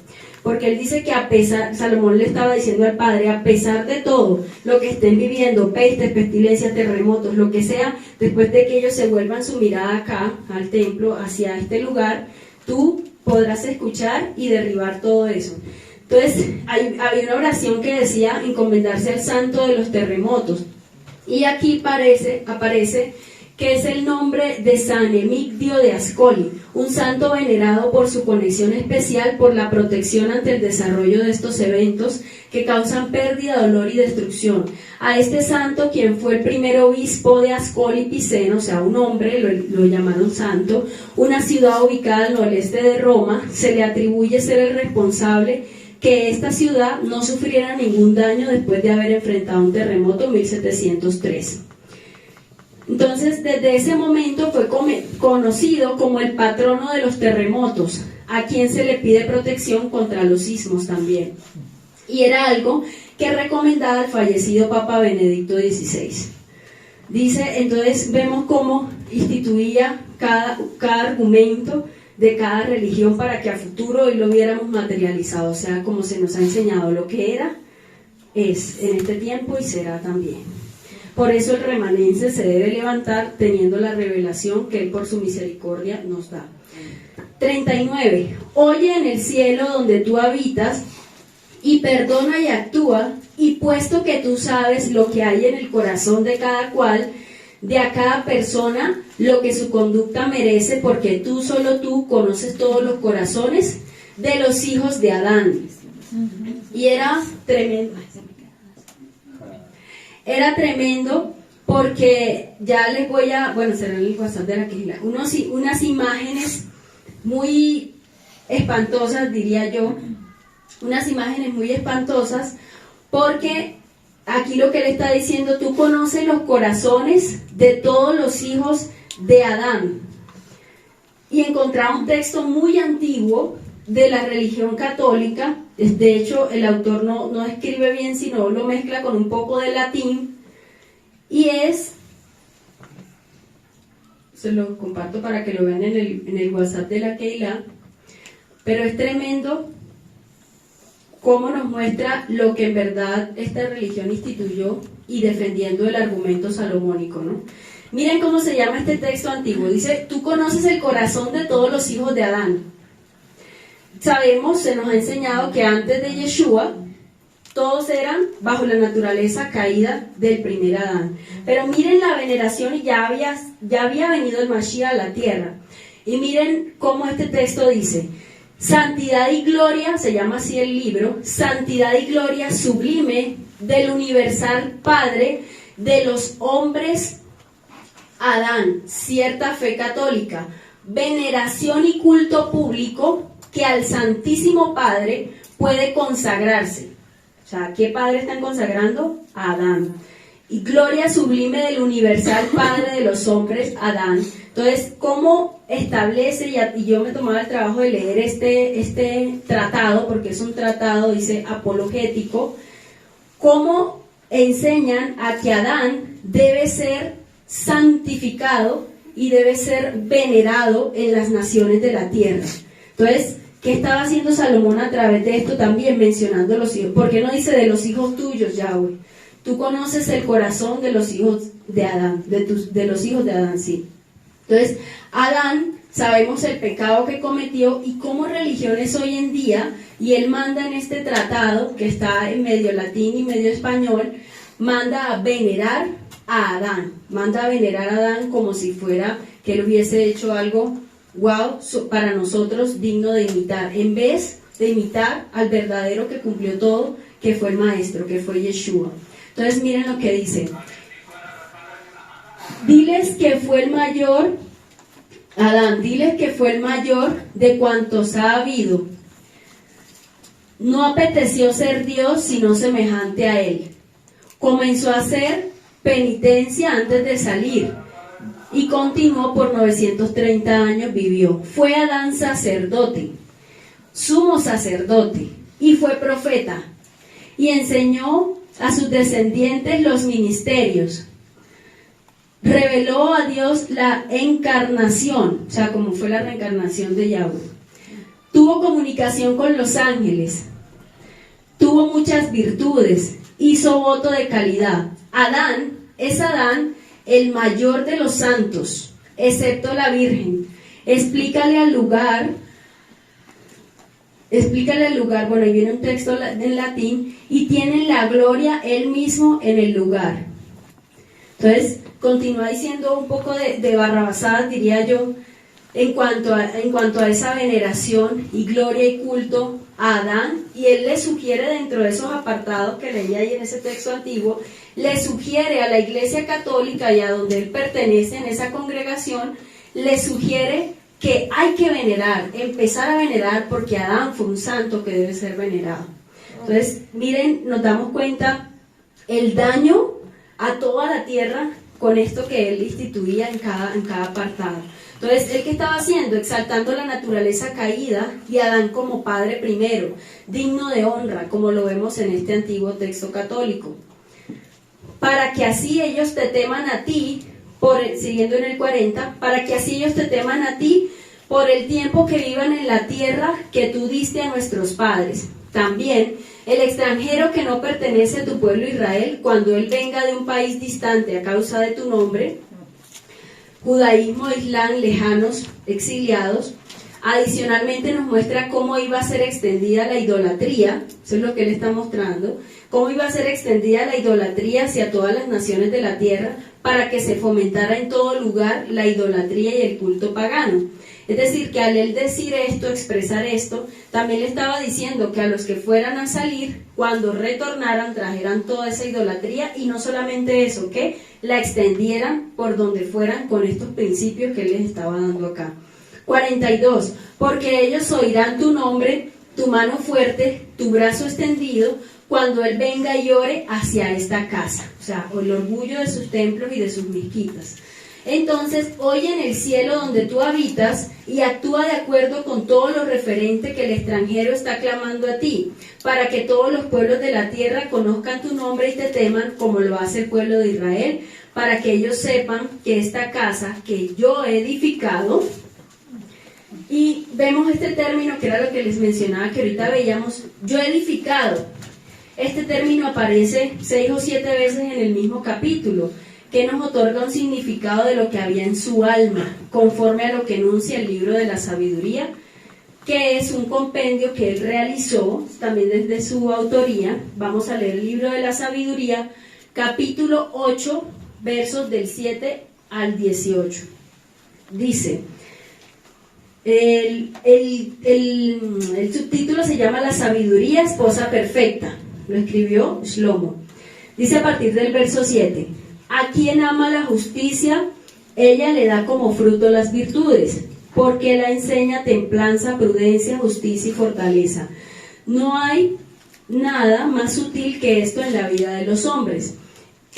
Porque él dice que Salomón le estaba diciendo al Padre, a pesar de todo lo que estén viviendo, pestes, pestilencias, terremotos, lo que sea, después de que ellos se vuelvan su mirada acá, al templo, hacia este lugar, tú podrás escuchar y derribar todo eso. Entonces, había una oración que decía encomendarse al santo de los terremotos. Y aquí aparece que es el nombre de San Emigdio de Ascoli, un santo venerado por su conexión especial por la protección ante el desarrollo de estos eventos que causan pérdida, dolor y destrucción. A este santo, quien fue el primer obispo de Ascoli Piceno, o sea, un hombre, lo llamaron santo, una ciudad ubicada al noreste de Roma, se le atribuye ser el responsable que esta ciudad no sufriera ningún daño después de haber enfrentado un terremoto en 1703. Entonces, desde ese momento fue conocido como el patrono de los terremotos, a quien se le pide protección contra los sismos también. Y era algo que recomendaba el fallecido Papa Benedicto XVI. Dice, entonces vemos cómo instituía cada argumento de cada religión para que a futuro hoy lo viéramos materializado, o sea, como se nos ha enseñado lo que era, es en este tiempo y será también. Por eso el remanente se debe levantar teniendo la revelación que Él por su misericordia nos da. 39. Oye en el cielo donde tú habitas y perdona y actúa, y puesto que tú sabes lo que hay en el corazón de cada cual, de a cada persona, lo que su conducta merece, porque solo tú conoces todos los corazones de los hijos de Adán. Y era tremendo. Era tremendo porque ya les voy a, será en el WhatsApp de la Keila, unas imágenes muy espantosas, diría yo, unas imágenes muy espantosas, porque aquí lo que le está diciendo, tú conoces los corazones de todos los hijos de Adán. Y encontraba un texto muy antiguo de la religión católica. De hecho, el autor no escribe bien, sino lo mezcla con un poco de latín, y se lo comparto para que lo vean en el WhatsApp de la Keila, pero es tremendo cómo nos muestra lo que en verdad esta religión instituyó y defendiendo el argumento salomónico, ¿no? Miren cómo se llama este texto antiguo. Dice, tú conoces el corazón de todos los hijos de Adán. Sabemos, se nos ha enseñado que antes de Yeshua, todos eran bajo la naturaleza caída del primer Adán. Pero miren la veneración, y ya había venido el Mashiach a la tierra. Y miren cómo este texto dice, santidad y gloria, se llama así el libro, santidad y gloria sublime del universal Padre de los hombres Adán, cierta fe católica, veneración y culto público que al Santísimo Padre puede consagrarse. O sea, ¿qué padre están consagrando? A Adán. Y gloria sublime del universal Padre de los hombres, Adán. Entonces, ¿cómo establece? Y yo me tomaba el trabajo de leer este tratado, porque es un tratado, dice, apologético. ¿Cómo enseñan a que Adán debe ser santificado y debe ser venerado en las naciones de la tierra? Entonces, ¿qué estaba haciendo Salomón a través de esto? También mencionando los hijos. ¿Por qué no dice de los hijos tuyos, Yahweh? Tú conoces el corazón de los hijos de Adán, de los hijos de Adán, sí. Entonces, Adán, sabemos el pecado que cometió y cómo religiones hoy en día, y él manda en este tratado, que está en medio latín y medio español, manda a venerar a Adán. Manda a venerar a Adán como si fuera que él hubiese hecho algo wow, para nosotros digno de imitar, en vez de imitar al verdadero que cumplió todo, que fue el maestro, que fue Yeshua. Entonces miren lo que dice. Diles que fue el mayor, Adán, diles que fue el mayor de cuantos ha habido. No apeteció ser Dios, sino semejante a Él. Comenzó a hacer penitencia antes de salir y continuó por 930 años vivió. Fue Adán sacerdote, sumo sacerdote, y fue profeta, y enseñó a sus descendientes los ministerios. Reveló a Dios la encarnación, o sea, como fue la reencarnación de Yahweh. Tuvo comunicación con los ángeles, tuvo muchas virtudes, hizo voto de calidad. Adán es el mayor de los santos, excepto la Virgen. Explícale al lugar, bueno, ahí viene un texto en latín, y tiene la gloria él mismo en el lugar. Entonces, continúa diciendo un poco de barrabasadas, diría yo, en cuanto a esa veneración y gloria y culto a Adán, y él le sugiere dentro de esos apartados que leía ahí en ese texto antiguo, le sugiere a la Iglesia Católica y a donde él pertenece en esa congregación, le sugiere que hay que venerar, empezar a venerar, porque Adán fue un santo que debe ser venerado. Entonces, miren, nos damos cuenta el daño a toda la tierra con esto que él instituía en cada apartado. Entonces, ¿él qué estaba haciendo? Exaltando la naturaleza caída y Adán como padre primero, digno de honra, como lo vemos en este antiguo texto católico. Para que así ellos te teman a ti, siguiendo en el 40, para que así ellos te teman a ti por el tiempo que vivan en la tierra que tú diste a nuestros padres. También, el extranjero que no pertenece a tu pueblo Israel, cuando él venga de un país distante a causa de tu nombre, judaísmo, islam, lejanos, exiliados. Adicionalmente nos muestra cómo iba a ser extendida la idolatría, eso es lo que él está mostrando, cómo iba a ser extendida la idolatría hacia todas las naciones de la tierra para que se fomentara en todo lugar la idolatría y el culto pagano. Es decir, que al él decir esto, expresar esto, también le estaba diciendo que a los que fueran a salir, cuando retornaran, trajeran toda esa idolatría, y no solamente eso, que la extendieran por donde fueran con estos principios que él les estaba dando acá. 42. Porque ellos oirán tu nombre, tu mano fuerte, tu brazo extendido, cuando él venga y ore hacia esta casa. O sea, el orgullo de sus templos y de sus mezquitas. Entonces, oye en el cielo donde tú habitas y actúa de acuerdo con todo lo referente que el extranjero está clamando a ti, para que todos los pueblos de la tierra conozcan tu nombre y te teman como lo hace el pueblo de Israel, para que ellos sepan que esta casa que yo he edificado. Y vemos este término que era lo que les mencionaba, que ahorita veíamos, yo he edificado. Este término aparece 6 o 7 veces en el mismo capítulo, que nos otorga un significado de lo que había en su alma, conforme a lo que enuncia el libro de la sabiduría, que es un compendio que él realizó, también desde su autoría. Vamos a leer el libro de la sabiduría, capítulo 8, versos del 7 al 18. Dice, el subtítulo se llama La sabiduría, esposa perfecta, lo escribió Shlomo. Dice a partir del verso 7, a quien ama la justicia, ella le da como fruto las virtudes, porque la enseña templanza, prudencia, justicia y fortaleza. No hay nada más sutil que esto en la vida de los hombres.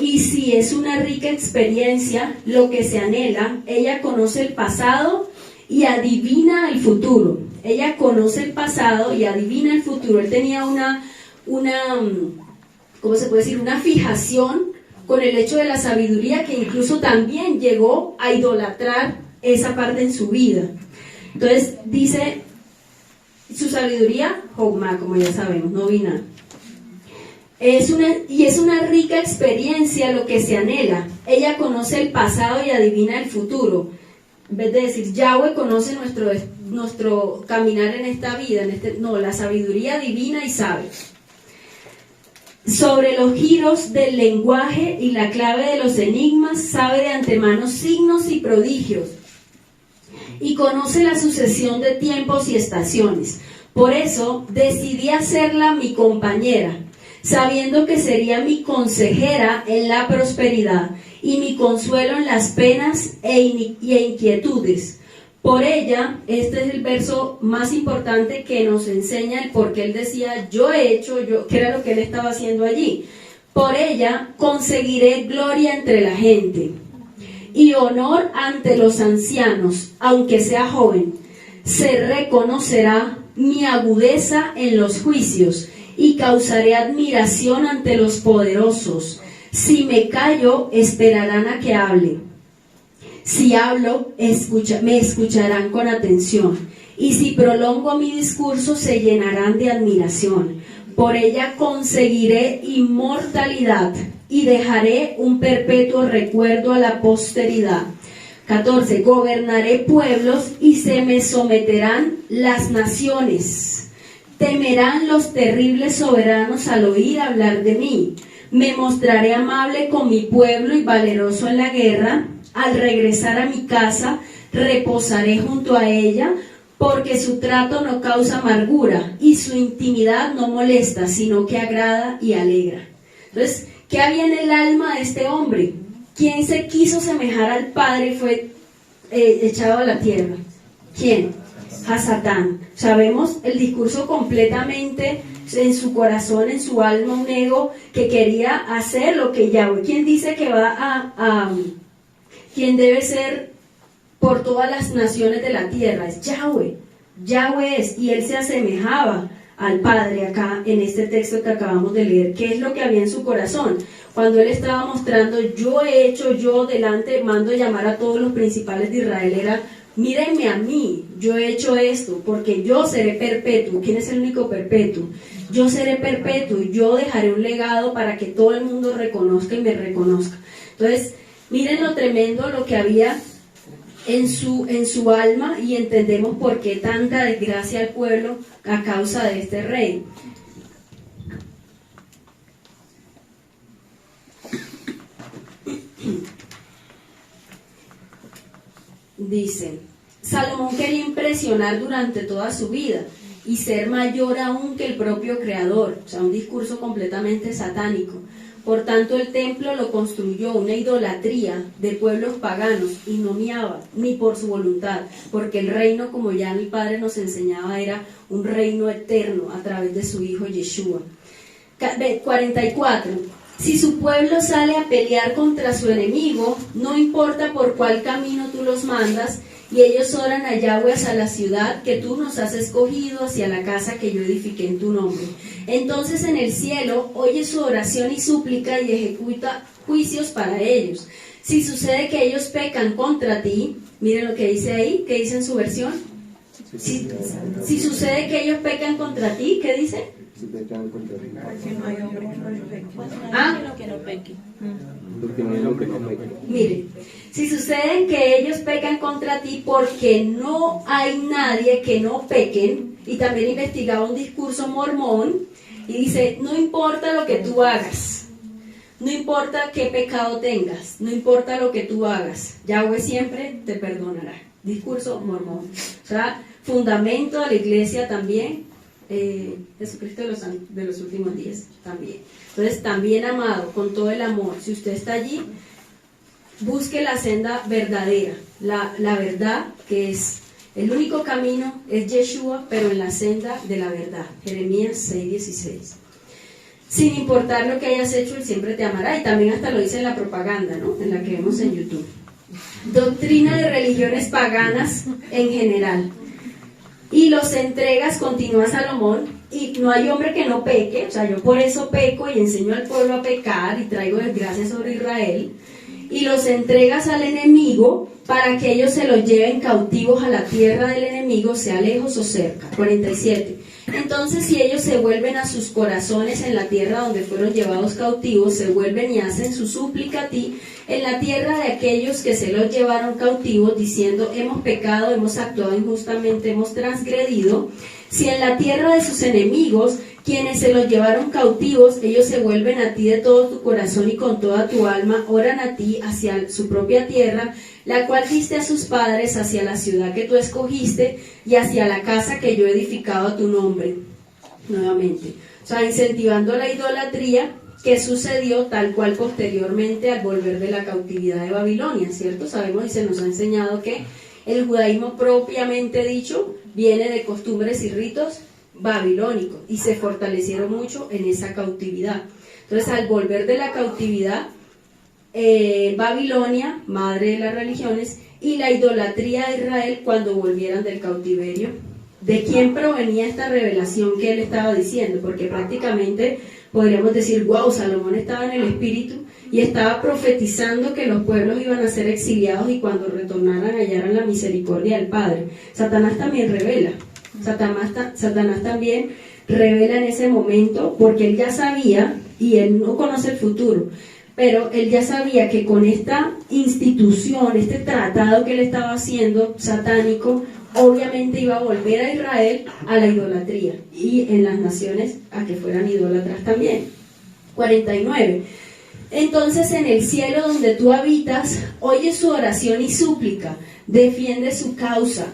Y si es una rica experiencia lo que se anhela, ella conoce el pasado y adivina el futuro. Ella conoce el pasado y adivina el futuro. Él tenía una ¿cómo se puede decir? Una fijación con el hecho de la sabiduría, que incluso también llegó a idolatrar esa parte en su vida. Entonces dice, su sabiduría, Jogma, como ya sabemos, no Binah. Es una rica experiencia lo que se anhela. Ella conoce el pasado y adivina el futuro. En vez de decir, Yahweh conoce nuestro caminar en esta vida, no, la sabiduría divina y sabe. Sobre los giros del lenguaje y la clave de los enigmas, sabe de antemano signos y prodigios, y conoce la sucesión de tiempos y estaciones. Por eso decidí hacerla mi compañera, sabiendo que sería mi consejera en la prosperidad y mi consuelo en las penas e inquietudes, Por ella, este es el verso más importante que nos enseña el por qué él decía, yo he hecho, que era lo que él estaba haciendo allí. Por ella conseguiré gloria entre la gente y honor ante los ancianos, aunque sea joven. Se reconocerá mi agudeza en los juicios y causaré admiración ante los poderosos. Si me callo, esperarán a que hable. Si hablo, me escucharán con atención. Y si prolongo mi discurso, se llenarán de admiración. Por ella conseguiré inmortalidad y dejaré un perpetuo recuerdo a la posteridad. 14. Gobernaré pueblos y se me someterán las naciones. Temerán los terribles soberanos al oír hablar de mí. Me mostraré amable con mi pueblo y valeroso en la guerra. Al regresar a mi casa, reposaré junto a ella, porque su trato no causa amargura y su intimidad no molesta, sino que agrada y alegra. Entonces, ¿qué había en el alma de este hombre? ¿Quién se quiso semejar al Padre y fue echado a la tierra? ¿Quién? A Satán. Sabemos el discurso completamente en su corazón, en su alma, un ego que quería hacer lo que Yahweh. ¿Quién dice que va quien debe ser por todas las naciones de la tierra? Es Yahweh. Yahweh es, y él se asemejaba al Padre acá en este texto que acabamos de leer. ¿Qué es lo que había en su corazón? Cuando él estaba mostrando, yo he hecho, yo delante, mando llamar a todos los principales de Israel, era, mírenme a mí, yo he hecho esto, porque yo seré perpetuo. ¿Quién es el único perpetuo? Yo seré perpetuo, yo dejaré un legado para que todo el mundo reconozca y me reconozca. Entonces, miren lo tremendo, lo que había en su alma, y entendemos por qué tanta desgracia al pueblo a causa de este rey. Dice, Salomón quería impresionar durante toda su vida y ser mayor aún que el propio Creador, o sea, un discurso completamente satánico. Por tanto, el templo lo construyó una idolatría de pueblos paganos y no miaba, ni por su voluntad, porque el reino, como ya el Padre nos enseñaba, era un reino eterno a través de su Hijo Yeshua. 44. Si su pueblo sale a pelear contra su enemigo, no importa por cuál camino tú los mandas, y ellos oran a Yahweh hacia la ciudad que tú nos has escogido, hacia la casa que yo edifiqué en tu nombre. Entonces en el cielo oye su oración y súplica y ejecuta juicios para ellos. Si sucede que ellos pecan contra ti, miren lo que dice ahí, ¿qué dice en su versión? Si sucede que ellos pecan contra ti, ¿qué dice? Si pecan contra ti. Que no peque. Porque no hay hombre que no peque. Mire, si sucede que ellos pecan contra ti, porque no hay nadie que no pequen, y también investigaba un discurso mormón, y dice, no importa lo que tú hagas, no importa qué pecado tengas, no importa lo que tú hagas, Yahweh siempre te perdonará. Discurso mormón. O sea, fundamento de la iglesia también, Jesucristo de los últimos días también. Entonces, también, amado, con todo el amor, si usted está allí, busque la senda verdadera, la verdad, que es el único camino, es Yeshua, pero en la senda de la verdad. Jeremías 6:16. Sin importar lo que hayas hecho, Él siempre te amará. Y también hasta lo dice en la propaganda, ¿no? En la que vemos en YouTube. Doctrina de religiones paganas en general. Y los entregas, continúa Salomón, y no hay hombre que no peque, o sea, yo por eso peco y enseño al pueblo a pecar y traigo desgracia sobre Israel, y los entregas al enemigo para que ellos se los lleven cautivos a la tierra del enemigo, sea lejos o cerca. 47. Entonces, si ellos se vuelven a sus corazones en la tierra donde fueron llevados cautivos, se vuelven y hacen su súplica a ti, en la tierra de aquellos que se los llevaron cautivos, diciendo, hemos pecado, hemos actuado injustamente, hemos transgredido. Si en la tierra de sus enemigos, quienes se los llevaron cautivos, ellos se vuelven a ti de todo tu corazón y con toda tu alma, oran a ti hacia su propia tierra, la cual diste a sus padres, hacia la ciudad que tú escogiste y hacia la casa que yo he edificado a tu nombre. Nuevamente, o sea, incentivando la idolatría que sucedió tal cual posteriormente al volver de la cautividad de Babilonia, ¿cierto? Sabemos y se nos ha enseñado que El judaísmo propiamente dicho viene de costumbres y ritos babilónicos y se fortalecieron mucho en esa cautividad. Entonces, al volver de la cautividad, Babilonia, madre de las religiones, y la idolatría de Israel cuando volvieran del cautiverio. ¿De quién provenía esta revelación que él estaba diciendo? Porque prácticamente podríamos decir, wow, Salomón estaba en el espíritu y estaba profetizando que los pueblos iban a ser exiliados y cuando retornaran hallaran la misericordia del Padre. Satanás también revela. Satanás también revela en ese momento, porque él ya sabía, y él no conoce el futuro, pero él ya sabía que con esta institución, este tratado que él estaba haciendo, satánico, obviamente iba a volver a Israel a la idolatría, y en las naciones a que fueran idólatras también. 49. Entonces en el cielo donde tú habitas, oye su oración y súplica, defiende su causa,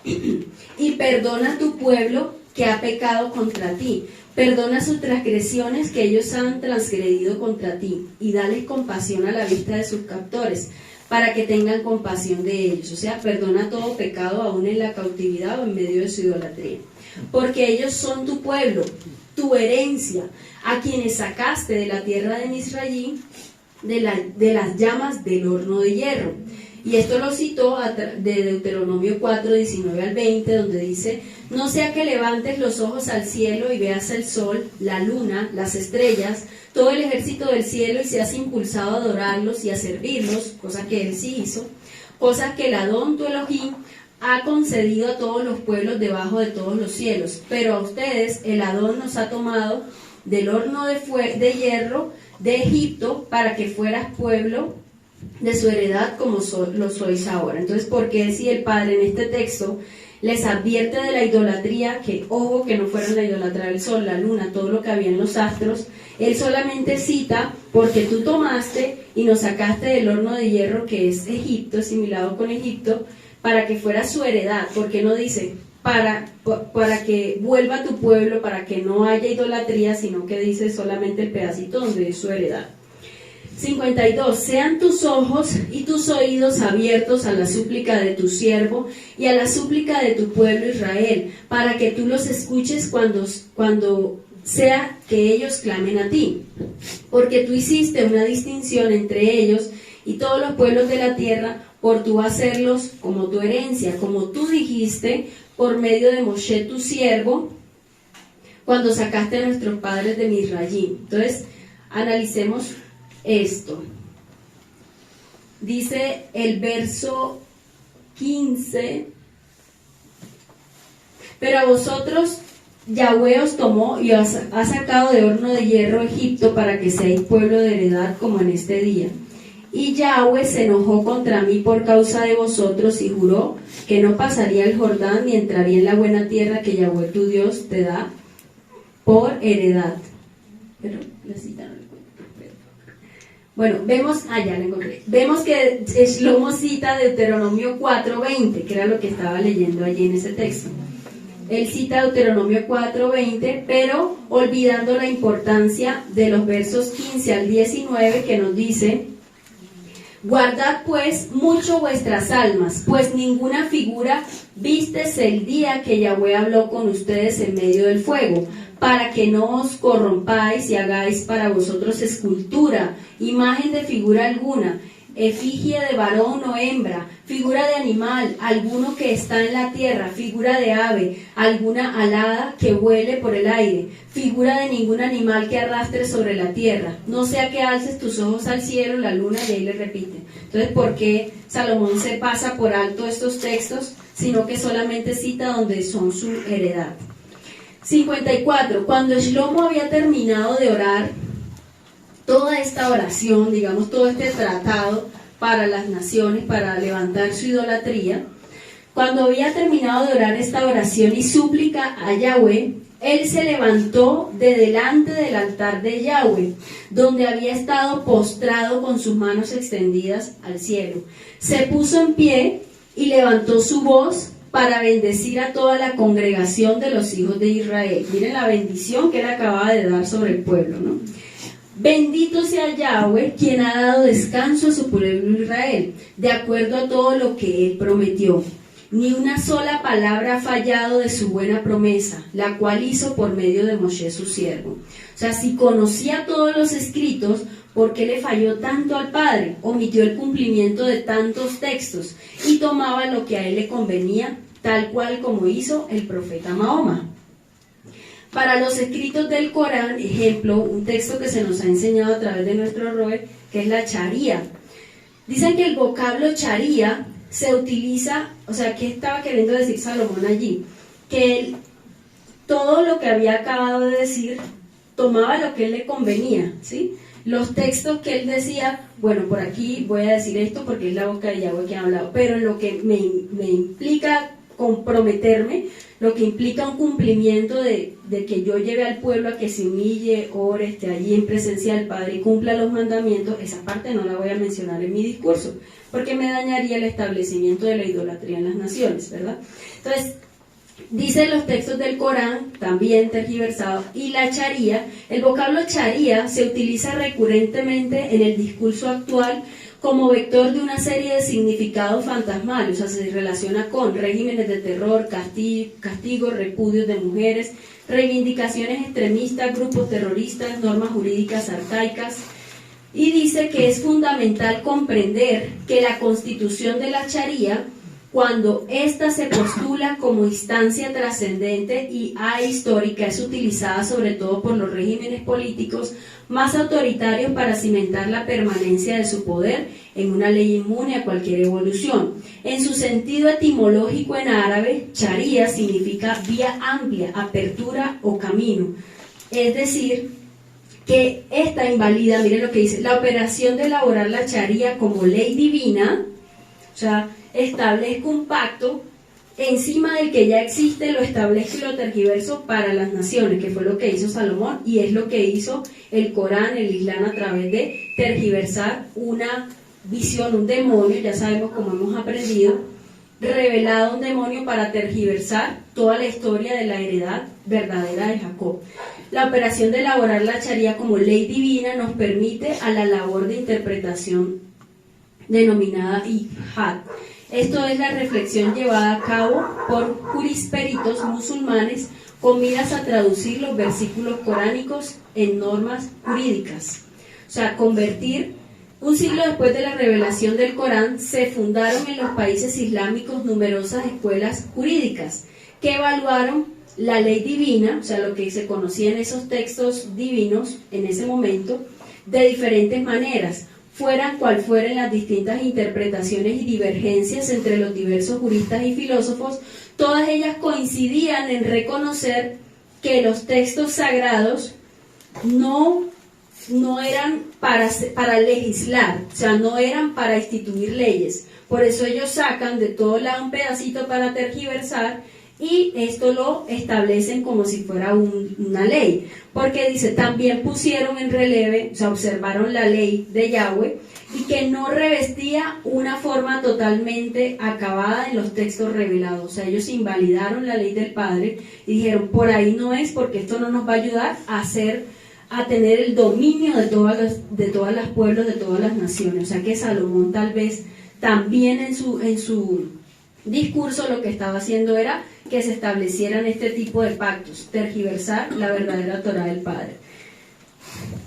y perdona a tu pueblo que ha pecado contra ti. Perdona sus transgresiones que ellos han transgredido contra ti, y dales compasión a la vista de sus captores, para que tengan compasión de ellos. O sea, perdona todo pecado aún en la cautividad o en medio de su idolatría. Porque ellos son tu pueblo, tu herencia, a quienes sacaste de la tierra de Misraim, de las llamas del horno de hierro. Y esto lo citó de Deuteronomio 4, 19 al 20, donde dice: no sea que levantes los ojos al cielo y veas el sol, la luna, las estrellas, todo el ejército del cielo, y seas impulsado a adorarlos y a servirlos, cosa que él sí hizo, cosa que el Adón tu Elohim ha concedido a todos los pueblos debajo de todos los cielos. Pero a ustedes el Adón nos ha tomado del horno de hierro de Egipto para que fueras pueblo de su heredad como lo sois ahora. Entonces, ¿por qué si el Padre en este texto les advierte de la idolatría, que ojo que no fueron la idolatría del sol, la luna, todo lo que había en los astros? Él solamente cita: porque tú tomaste y nos sacaste del horno de hierro que es Egipto, asimilado con Egipto, para que fuera su heredad. Porque no dice para que vuelva tu pueblo, para que no haya idolatría, sino que dice solamente el pedacito donde es su heredad. 52. Sean tus ojos y tus oídos abiertos a la súplica de tu siervo y a la súplica de tu pueblo Israel, para que tú los escuches cuando sea que ellos clamen a ti. Porque tú hiciste una distinción entre ellos y todos los pueblos de la tierra, por tú hacerlos como tu herencia, como tú dijiste por medio de Moshe tu siervo, cuando sacaste a nuestros padres de Misraim. Entonces, analicemos esto. Dice el verso 15: pero a vosotros Yahweh os tomó y os ha sacado de horno de hierro Egipto para que seáis pueblo de heredad como en este día. Y Yahweh se enojó contra mí por causa de vosotros y juró que no pasaría el Jordán ni entraría en la buena tierra que Yahweh tu Dios te da por heredad. Pero la cita no la encuentro. Bueno, vemos, ya la encontré. Vemos que Shlomo cita Deuteronomio 4:20, que era lo que estaba leyendo allí en ese texto. Él cita Deuteronomio 4:20, pero olvidando la importancia de los versos 15 al 19, que nos dice: guardad pues mucho vuestras almas, pues ninguna figura vistes el día que Yahweh habló con ustedes en medio del fuego, para que no os corrompáis y hagáis para vosotros escultura, imagen de figura alguna, efigie de varón o hembra, figura de animal, alguno que está en la tierra, figura de ave, alguna alada que vuele por el aire, figura de ningún animal que arrastre sobre la tierra, no sea que alces tus ojos al cielo, la luna, y ahí le repite. Entonces, ¿por qué Salomón se pasa por alto estos textos, sino que solamente cita donde son su heredad? 54. Cuando Shlomo había terminado de orar toda esta oración, digamos, todo este tratado para las naciones, para levantar su idolatría, cuando había terminado de orar esta oración y súplica a Yahweh, él se levantó de delante del altar de Yahweh, donde había estado postrado con sus manos extendidas al cielo. Se puso en pie y levantó su voz para bendecir a toda la congregación de los hijos de Israel. Miren la bendición que él acababa de dar sobre el pueblo, ¿no? Bendito sea Yahweh, quien ha dado descanso a su pueblo Israel, de acuerdo a todo lo que él prometió. Ni una sola palabra ha fallado de su buena promesa, la cual hizo por medio de Moshe su siervo. O sea, si conocía todos los escritos, ¿por qué le falló tanto al Padre? Omitió el cumplimiento de tantos textos y tomaba lo que a él le convenía, tal cual como hizo el profeta Mahoma. Para los escritos del Corán, ejemplo, un texto que se nos ha enseñado a través de nuestro Roe, que es la Sharia. Dicen que el vocablo Sharia se utiliza, o sea, ¿qué estaba queriendo decir Salomón allí? Que todo lo que había acabado de decir, tomaba lo que él le convenía, ¿sí? Los textos que él decía, bueno, por aquí voy a decir esto porque es la boca de Yahweh que ha hablado, pero en lo que me implica comprometerme, lo que implica un cumplimiento de que yo lleve al pueblo a que se humille, ore, esté allí en presencia del Padre y cumpla los mandamientos, esa parte no la voy a mencionar en mi discurso, porque me dañaría el establecimiento de la idolatría en las naciones, ¿verdad? Entonces, dicen los textos del Corán, también tergiversados, y la Sharia, el vocablo Sharia se utiliza recurrentemente en el discurso actual como vector de una serie de significados fantasmales, o sea, se relaciona con regímenes de terror, castigos, repudios de mujeres, reivindicaciones extremistas, grupos terroristas, normas jurídicas arcaicas, y dice que es fundamental comprender que la constitución de la Sharia, cuando ésta se postula como instancia trascendente y ahistórica, es utilizada sobre todo por los regímenes políticos más autoritarios para cimentar la permanencia de su poder en una ley inmune a cualquier evolución. En su sentido etimológico en árabe, Sharia significa vía amplia, apertura o camino. Es decir, que esta invalida, miren lo que dice, la operación de elaborar la Sharia como ley divina, o sea, establezco un pacto encima del que ya existe, lo establezco y lo tergiverso para las naciones, que fue lo que hizo Salomón y es lo que hizo el Corán, el Islam, a través de tergiversar una visión, un demonio, ya sabemos como hemos aprendido, revelado un demonio para tergiversar toda la historia de la heredad verdadera de Jacob. La operación de elaborar la Sharia como ley divina nos permite a la labor de interpretación denominada Ijtihad. Esto es la reflexión llevada a cabo por jurisperitos musulmanes con miras a traducir los versículos coránicos en normas jurídicas. O sea, convertir, un siglo después de la revelación del Corán, se fundaron en los países islámicos numerosas escuelas jurídicas que evaluaron la ley divina, o sea, lo que se conocía en esos textos divinos en ese momento, de diferentes maneras, fueran cual fueran las distintas interpretaciones y divergencias entre los diversos juristas y filósofos, todas ellas coincidían en reconocer que los textos sagrados no eran para legislar, o sea, no eran para instituir leyes. Por eso ellos sacan de todo lado un pedacito para tergiversar y esto lo establecen como si fuera una ley, porque dice, también pusieron en relieve, o sea, observaron la ley de Yahweh y que no revestía una forma totalmente acabada en los textos revelados. O sea, ellos invalidaron la ley del Padre y dijeron, por ahí no es, porque esto no nos va a ayudar a tener el dominio de todas las pueblos, de todas las naciones. O sea que Salomón tal vez también en su discurso lo que estaba haciendo era que se establecieran este tipo de pactos, tergiversar la verdadera Torá del Padre.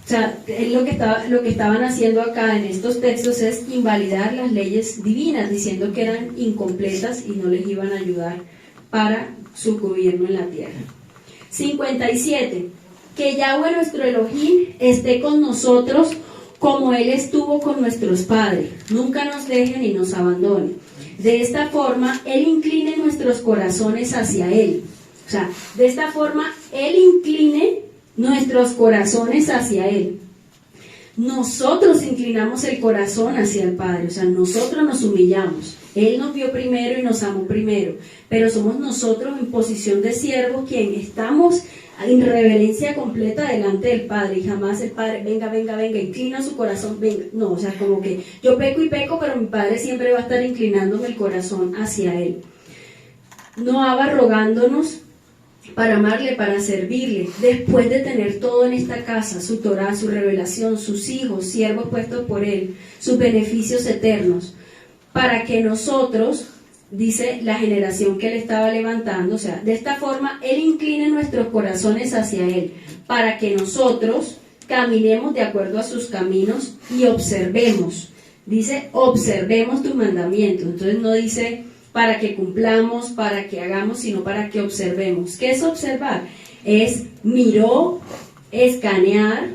O sea, lo que estaban haciendo acá en estos textos es invalidar las leyes divinas, diciendo que eran incompletas y no les iban a ayudar para su gobierno en la tierra. 57. Que Yahweh nuestro Elohim esté con nosotros como Él estuvo con nuestros padres. Nunca nos deje ni nos abandone. De esta forma, Él incline nuestros corazones hacia Él. O sea, de esta forma, Él incline nuestros corazones hacia Él. Nosotros inclinamos el corazón hacia el Padre, o sea, nosotros nos humillamos. Él nos vio primero y nos amó primero, pero somos nosotros en posición de siervos quien estamos en reverencia completa delante del Padre, y jamás el Padre, venga, inclina su corazón, venga. No, o sea, como que yo peco y peco, pero mi Padre siempre va a estar inclinándome el corazón hacia Él. No haga rogándonos para amarle, para servirle, después de tener todo en esta casa, su Torá, su revelación, sus hijos, siervos puestos por él, sus beneficios eternos, para que nosotros, dice la generación que él estaba levantando, o sea, de esta forma él incline nuestros corazones hacia él, para que nosotros caminemos de acuerdo a sus caminos y observemos, dice observemos tus mandamientos, entonces no dice para que cumplamos, para que hagamos, sino para que observemos. ¿Qué es observar? Es miró, escanear,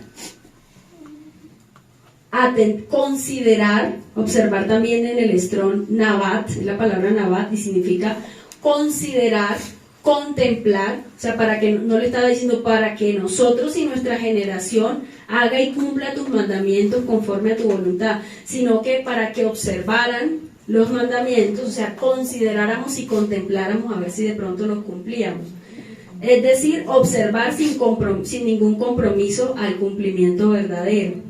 considerar, observar también en el Strong Nabat, es la palabra Nabat y significa considerar, contemplar, o sea, para que no le estaba diciendo para que nosotros y nuestra generación haga y cumpla tus mandamientos conforme a tu voluntad, sino que para que observaran los mandamientos, o sea, consideráramos y contempláramos a ver si de pronto los cumplíamos. Es decir, observar sin ningún compromiso al cumplimiento verdadero.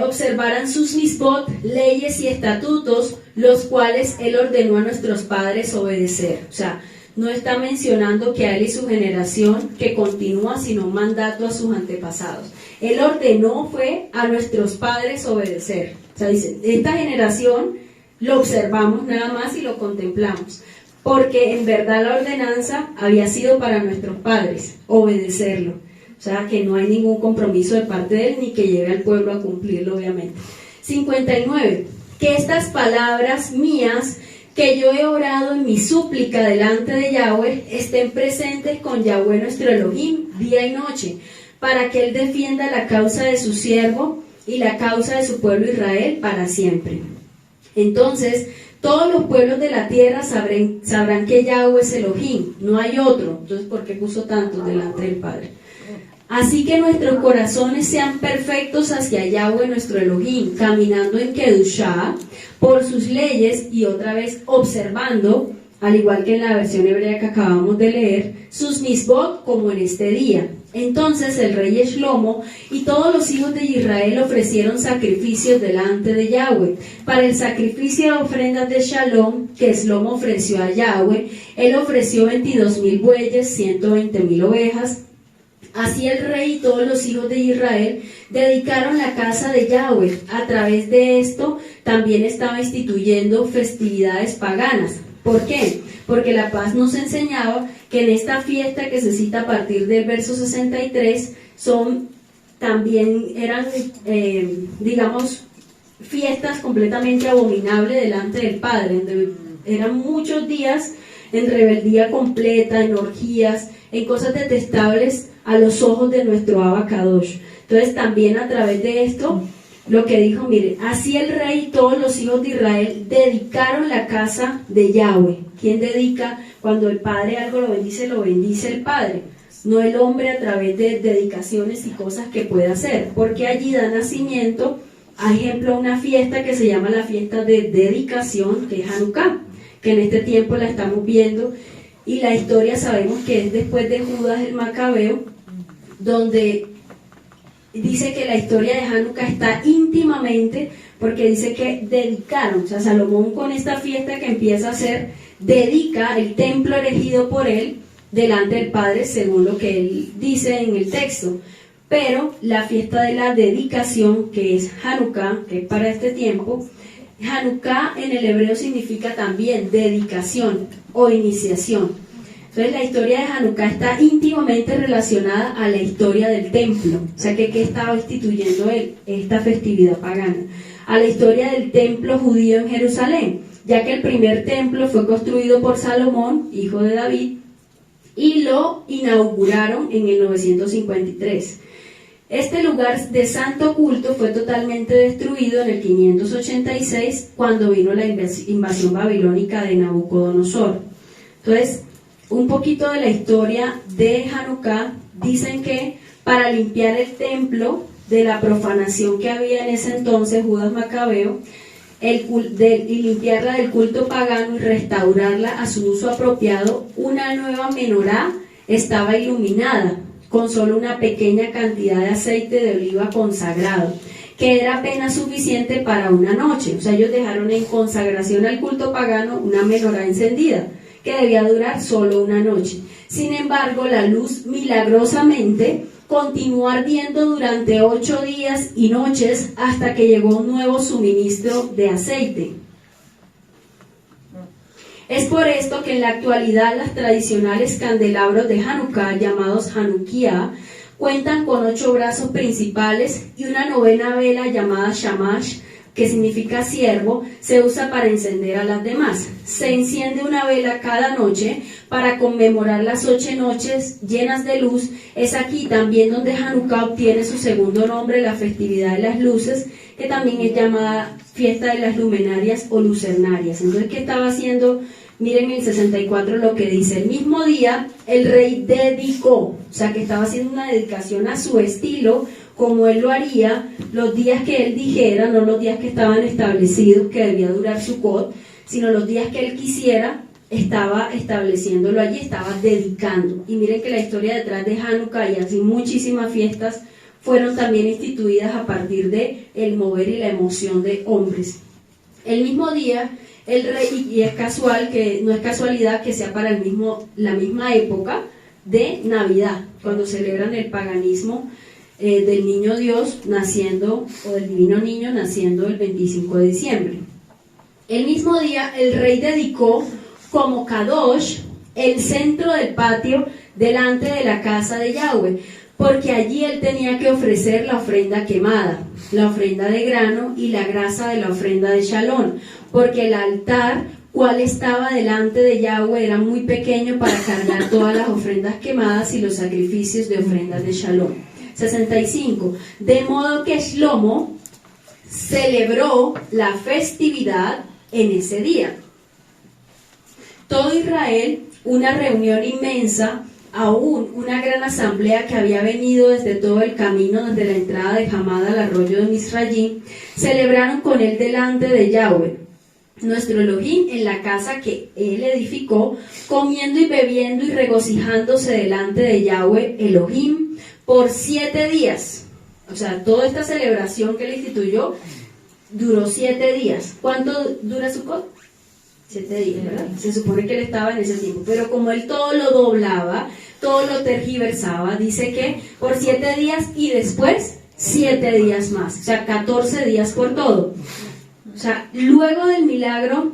Observaran sus misbot, leyes y estatutos, los cuales él ordenó a nuestros padres obedecer. O sea, no está mencionando que a él y su generación que continúa, sino un mandato a sus antepasados. Él ordenó fue a nuestros padres obedecer. O sea, dice, esta generación lo observamos nada más y lo contemplamos, porque en verdad la ordenanza había sido para nuestros padres, obedecerlo. O sea, que no hay ningún compromiso de parte de él, ni que lleve al pueblo a cumplirlo, obviamente. 59. Que estas palabras mías, que yo he orado en mi súplica delante de Yahweh, estén presentes con Yahweh nuestro Elohim, día y noche, para que él defienda la causa de su siervo y la causa de su pueblo Israel para siempre. Entonces, todos los pueblos de la tierra sabrán que Yahweh es Elohim, no hay otro. Entonces, ¿por qué puso tantos delante del Padre? Así que nuestros corazones sean perfectos hacia Yahweh nuestro Elohim, caminando en Kedushá por sus leyes y otra vez observando, al igual que en la versión hebrea que acabamos de leer, sus misbot como en este día. Entonces el rey Shlomo y todos los hijos de Israel ofrecieron sacrificios delante de Yahweh. Para el sacrificio de ofrendas de Shalom que Shlomo ofreció a Yahweh, él ofreció 22,000 bueyes, 120,000 ovejas. Así el rey y todos los hijos de Israel dedicaron la casa de Yahweh. A través de esto también estaba instituyendo festividades paganas. ¿Por qué? Porque la paz nos enseñaba que en esta fiesta que se cita a partir del verso 63 eran digamos fiestas completamente abominables delante del Padre, donde eran muchos días en rebeldía completa, en orgías, en cosas detestables a los ojos de nuestro Abba Kadosh. Entonces también a través de esto, lo que dijo, mire, así el rey y todos los hijos de Israel dedicaron la casa de Yahweh. ¿Quién dedica? Cuando el Padre algo lo bendice el Padre, no el hombre a través de dedicaciones y cosas que puede hacer, porque allí da nacimiento, a ejemplo, a una fiesta que se llama la fiesta de dedicación, que es Hanukkah, que en este tiempo la estamos viendo, y la historia sabemos que es después de Judas el Macabeo, donde dice que la historia de Hanukkah está íntimamente, porque dice que dedicaron, o sea, Salomón con esta fiesta que empieza a hacer, dedica el templo erigido por él delante del Padre, según lo que él dice en el texto. Pero la fiesta de la dedicación, que es Hanukkah, que es para este tiempo, Hanukkah en el hebreo significa también dedicación o iniciación. Entonces la historia de Hanukkah está íntimamente relacionada a la historia del templo, o sea que ¿qué estaba instituyendo él? Esta festividad pagana, a la historia del templo judío en Jerusalén, ya que el primer templo fue construido por Salomón, hijo de David, y lo inauguraron en el 953. Este lugar de santo culto fue totalmente destruido en el 586 cuando vino la invasión babilónica de Nabucodonosor. Entonces, un poquito de la historia de Hanukkah, dicen que para limpiar el templo de la profanación que había en ese entonces, Judas Macabeo, y limpiarla del culto pagano y restaurarla a su uso apropiado, una nueva menorá estaba iluminada con solo una pequeña cantidad de aceite de oliva consagrado, que era apenas suficiente para una noche. O sea, ellos dejaron en consagración al culto pagano una menorá encendida, que debía durar solo una noche. Sin embargo, la luz milagrosamente continuó ardiendo durante 8 días y noches hasta que llegó un nuevo suministro de aceite. Es por esto que en la actualidad las tradicionales candelabros de Hanukkah, llamados Hanukkah, cuentan con 8 brazos principales y una novena vela llamada Shamash, que significa siervo, se usa para encender a las demás. Se enciende una vela cada noche para conmemorar las 8 noches llenas de luz. Es aquí también donde Hanukkah obtiene su segundo nombre, la festividad de las luces, que también es llamada fiesta de las luminarias o lucernarias. Entonces, ¿qué estaba haciendo? Miren el 64 lo que dice: el mismo día el rey dedicó, o sea que estaba haciendo una dedicación a su estilo, como él lo haría los días que él dijera, no los días que estaban establecidos que debía durar Sukkot, sino los días que él quisiera, estaba estableciéndolo allí, estaba dedicando. Y miren que la historia detrás de Hanukkah y así muchísimas fiestas fueron también instituidas a partir de el mover y la emoción de hombres. El mismo día el rey, y es casual, que no es casualidad que sea para la misma época de Navidad, cuando celebran el paganismo del niño Dios naciendo, o del divino niño naciendo el 25 de diciembre. El mismo día el rey dedicó como Kadosh el centro del patio delante de la casa de Yahweh, porque allí él tenía que ofrecer la ofrenda quemada, la ofrenda de grano y la grasa de la ofrenda de Shalom, porque el altar cual estaba delante de Yahweh era muy pequeño para cargar todas las ofrendas quemadas y los sacrificios de ofrendas de Shalom. 65. De modo que Shlomo celebró la festividad en ese día. Todo Israel, una reunión inmensa, aún una gran asamblea que había venido desde todo el camino, desde la entrada de Hamad al arroyo de Misrayim, celebraron con él delante de Yahweh, nuestro Elohim, en la casa que él edificó, comiendo y bebiendo y regocijándose delante de Yahweh Elohim por 7 días. O sea, toda esta celebración que él instituyó duró 7 días. ¿Cuánto dura Sukkot? 7 días, ¿verdad? Se supone que él estaba en ese tiempo, pero como él todo lo doblaba, todo lo tergiversaba, dice que por 7 días y después 7 días más, o sea, 14 días por todo. O sea, luego del milagro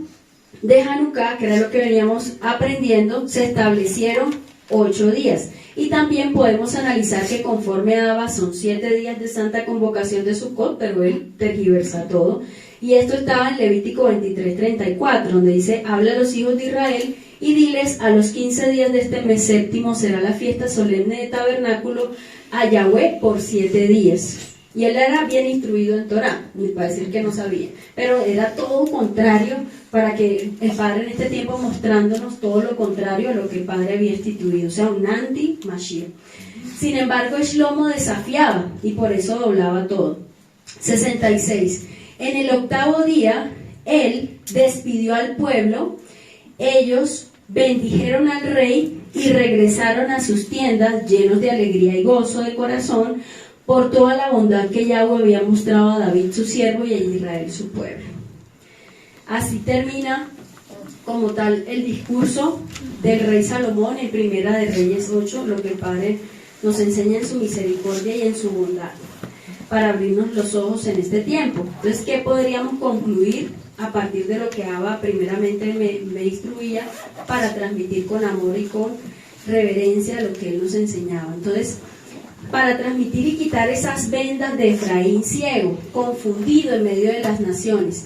de Hanukkah, que era lo que veníamos aprendiendo, se establecieron 8 días. Y también podemos analizar que conforme a Abba son 7 días de santa convocación de Sukkot, pero él tergiversa todo. Y esto estaba en Levítico 23:34, donde dice: habla a los hijos de Israel y diles: a los 15 días de este mes séptimo será la fiesta solemne de tabernáculo a Yahweh por 7 días. Y él era bien instruido en Torah, ni para decir que no sabía, pero era todo contrario, para que el Padre en este tiempo mostrándonos todo lo contrario a lo que el Padre había instituido, o sea, un anti-Mashiach. Sin embargo, Shlomo desafiaba y por eso doblaba todo. 66. En el 8º día, él despidió al pueblo, ellos bendijeron al rey y regresaron a sus tiendas llenos de alegría y gozo de corazón, por toda la bondad que Yahweh había mostrado a David su siervo y a Israel su pueblo. Así termina como tal el discurso del rey Salomón en Primera de Reyes 8, lo que el Padre nos enseña en su misericordia y en su bondad, para abrirnos los ojos en este tiempo. Entonces, ¿qué podríamos concluir a partir de lo que Abba primeramente me instruía para transmitir con amor y con reverencia lo que él nos enseñaba? Entonces, para transmitir y quitar esas vendas de Efraín ciego, confundido en medio de las naciones.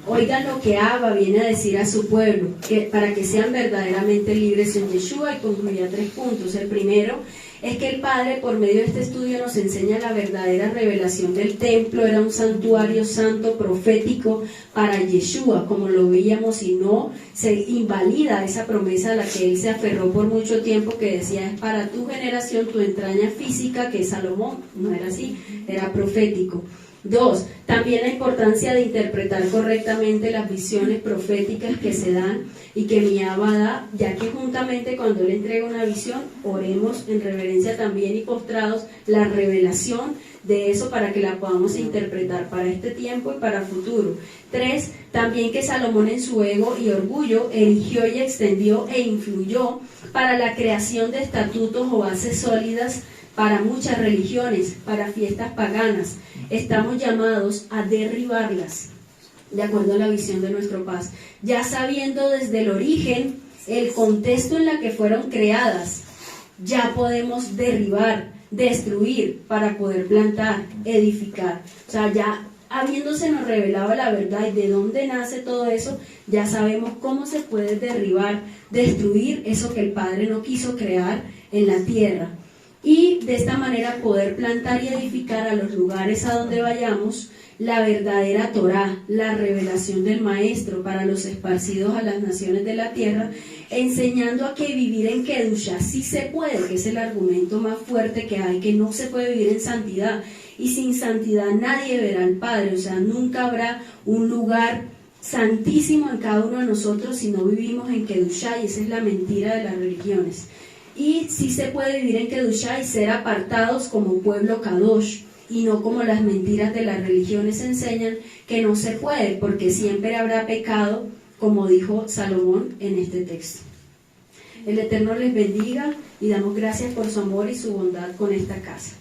Oigan lo que Abba viene a decir a su pueblo, que para que sean verdaderamente libres en Yeshua, y concluía 3 puntos. El primero es que el Padre, por medio de este estudio, nos enseña la verdadera revelación del templo. Era un santuario santo profético para Yeshua, como lo veíamos, y no se invalida esa promesa a la que él se aferró por mucho tiempo, que decía: es para tu generación, tu entraña física, que es Salomón. No era así, era profético. 2. También la importancia de interpretar correctamente las visiones proféticas que se dan y que mi Abba da, ya que juntamente cuando Él entrega una visión, oremos en reverencia también y postrados la revelación de eso para que la podamos interpretar para este tiempo y para futuro. 3. También que Salomón en su ego y orgullo erigió y extendió e influyó para la creación de estatutos o bases sólidas para muchas religiones, para fiestas paganas. Estamos llamados a derribarlas, de acuerdo a la visión de nuestro paz, ya sabiendo desde el origen, el contexto en la que fueron creadas, ya podemos derribar, destruir para poder plantar, edificar. O sea, ya habiéndosenos revelado la verdad y de dónde nace todo eso, ya sabemos cómo se puede derribar, destruir eso que el Padre no quiso crear en la tierra. Y de esta manera poder plantar y edificar a los lugares a donde vayamos la verdadera Torá, la revelación del Maestro para los esparcidos a las naciones de la tierra, enseñando a que vivir en Kedushá sí se puede, que es el argumento más fuerte que hay, que no se puede vivir en santidad, y sin santidad nadie verá al Padre. O sea, nunca habrá un lugar santísimo en cada uno de nosotros si no vivimos en Kedushá, y esa es la mentira de las religiones. Y sí se puede vivir en Kedushá y ser apartados como pueblo Kadosh, y no como las mentiras de las religiones enseñan que no se puede, porque siempre habrá pecado, como dijo Salomón en este texto. El Eterno les bendiga y damos gracias por su amor y su bondad con esta casa.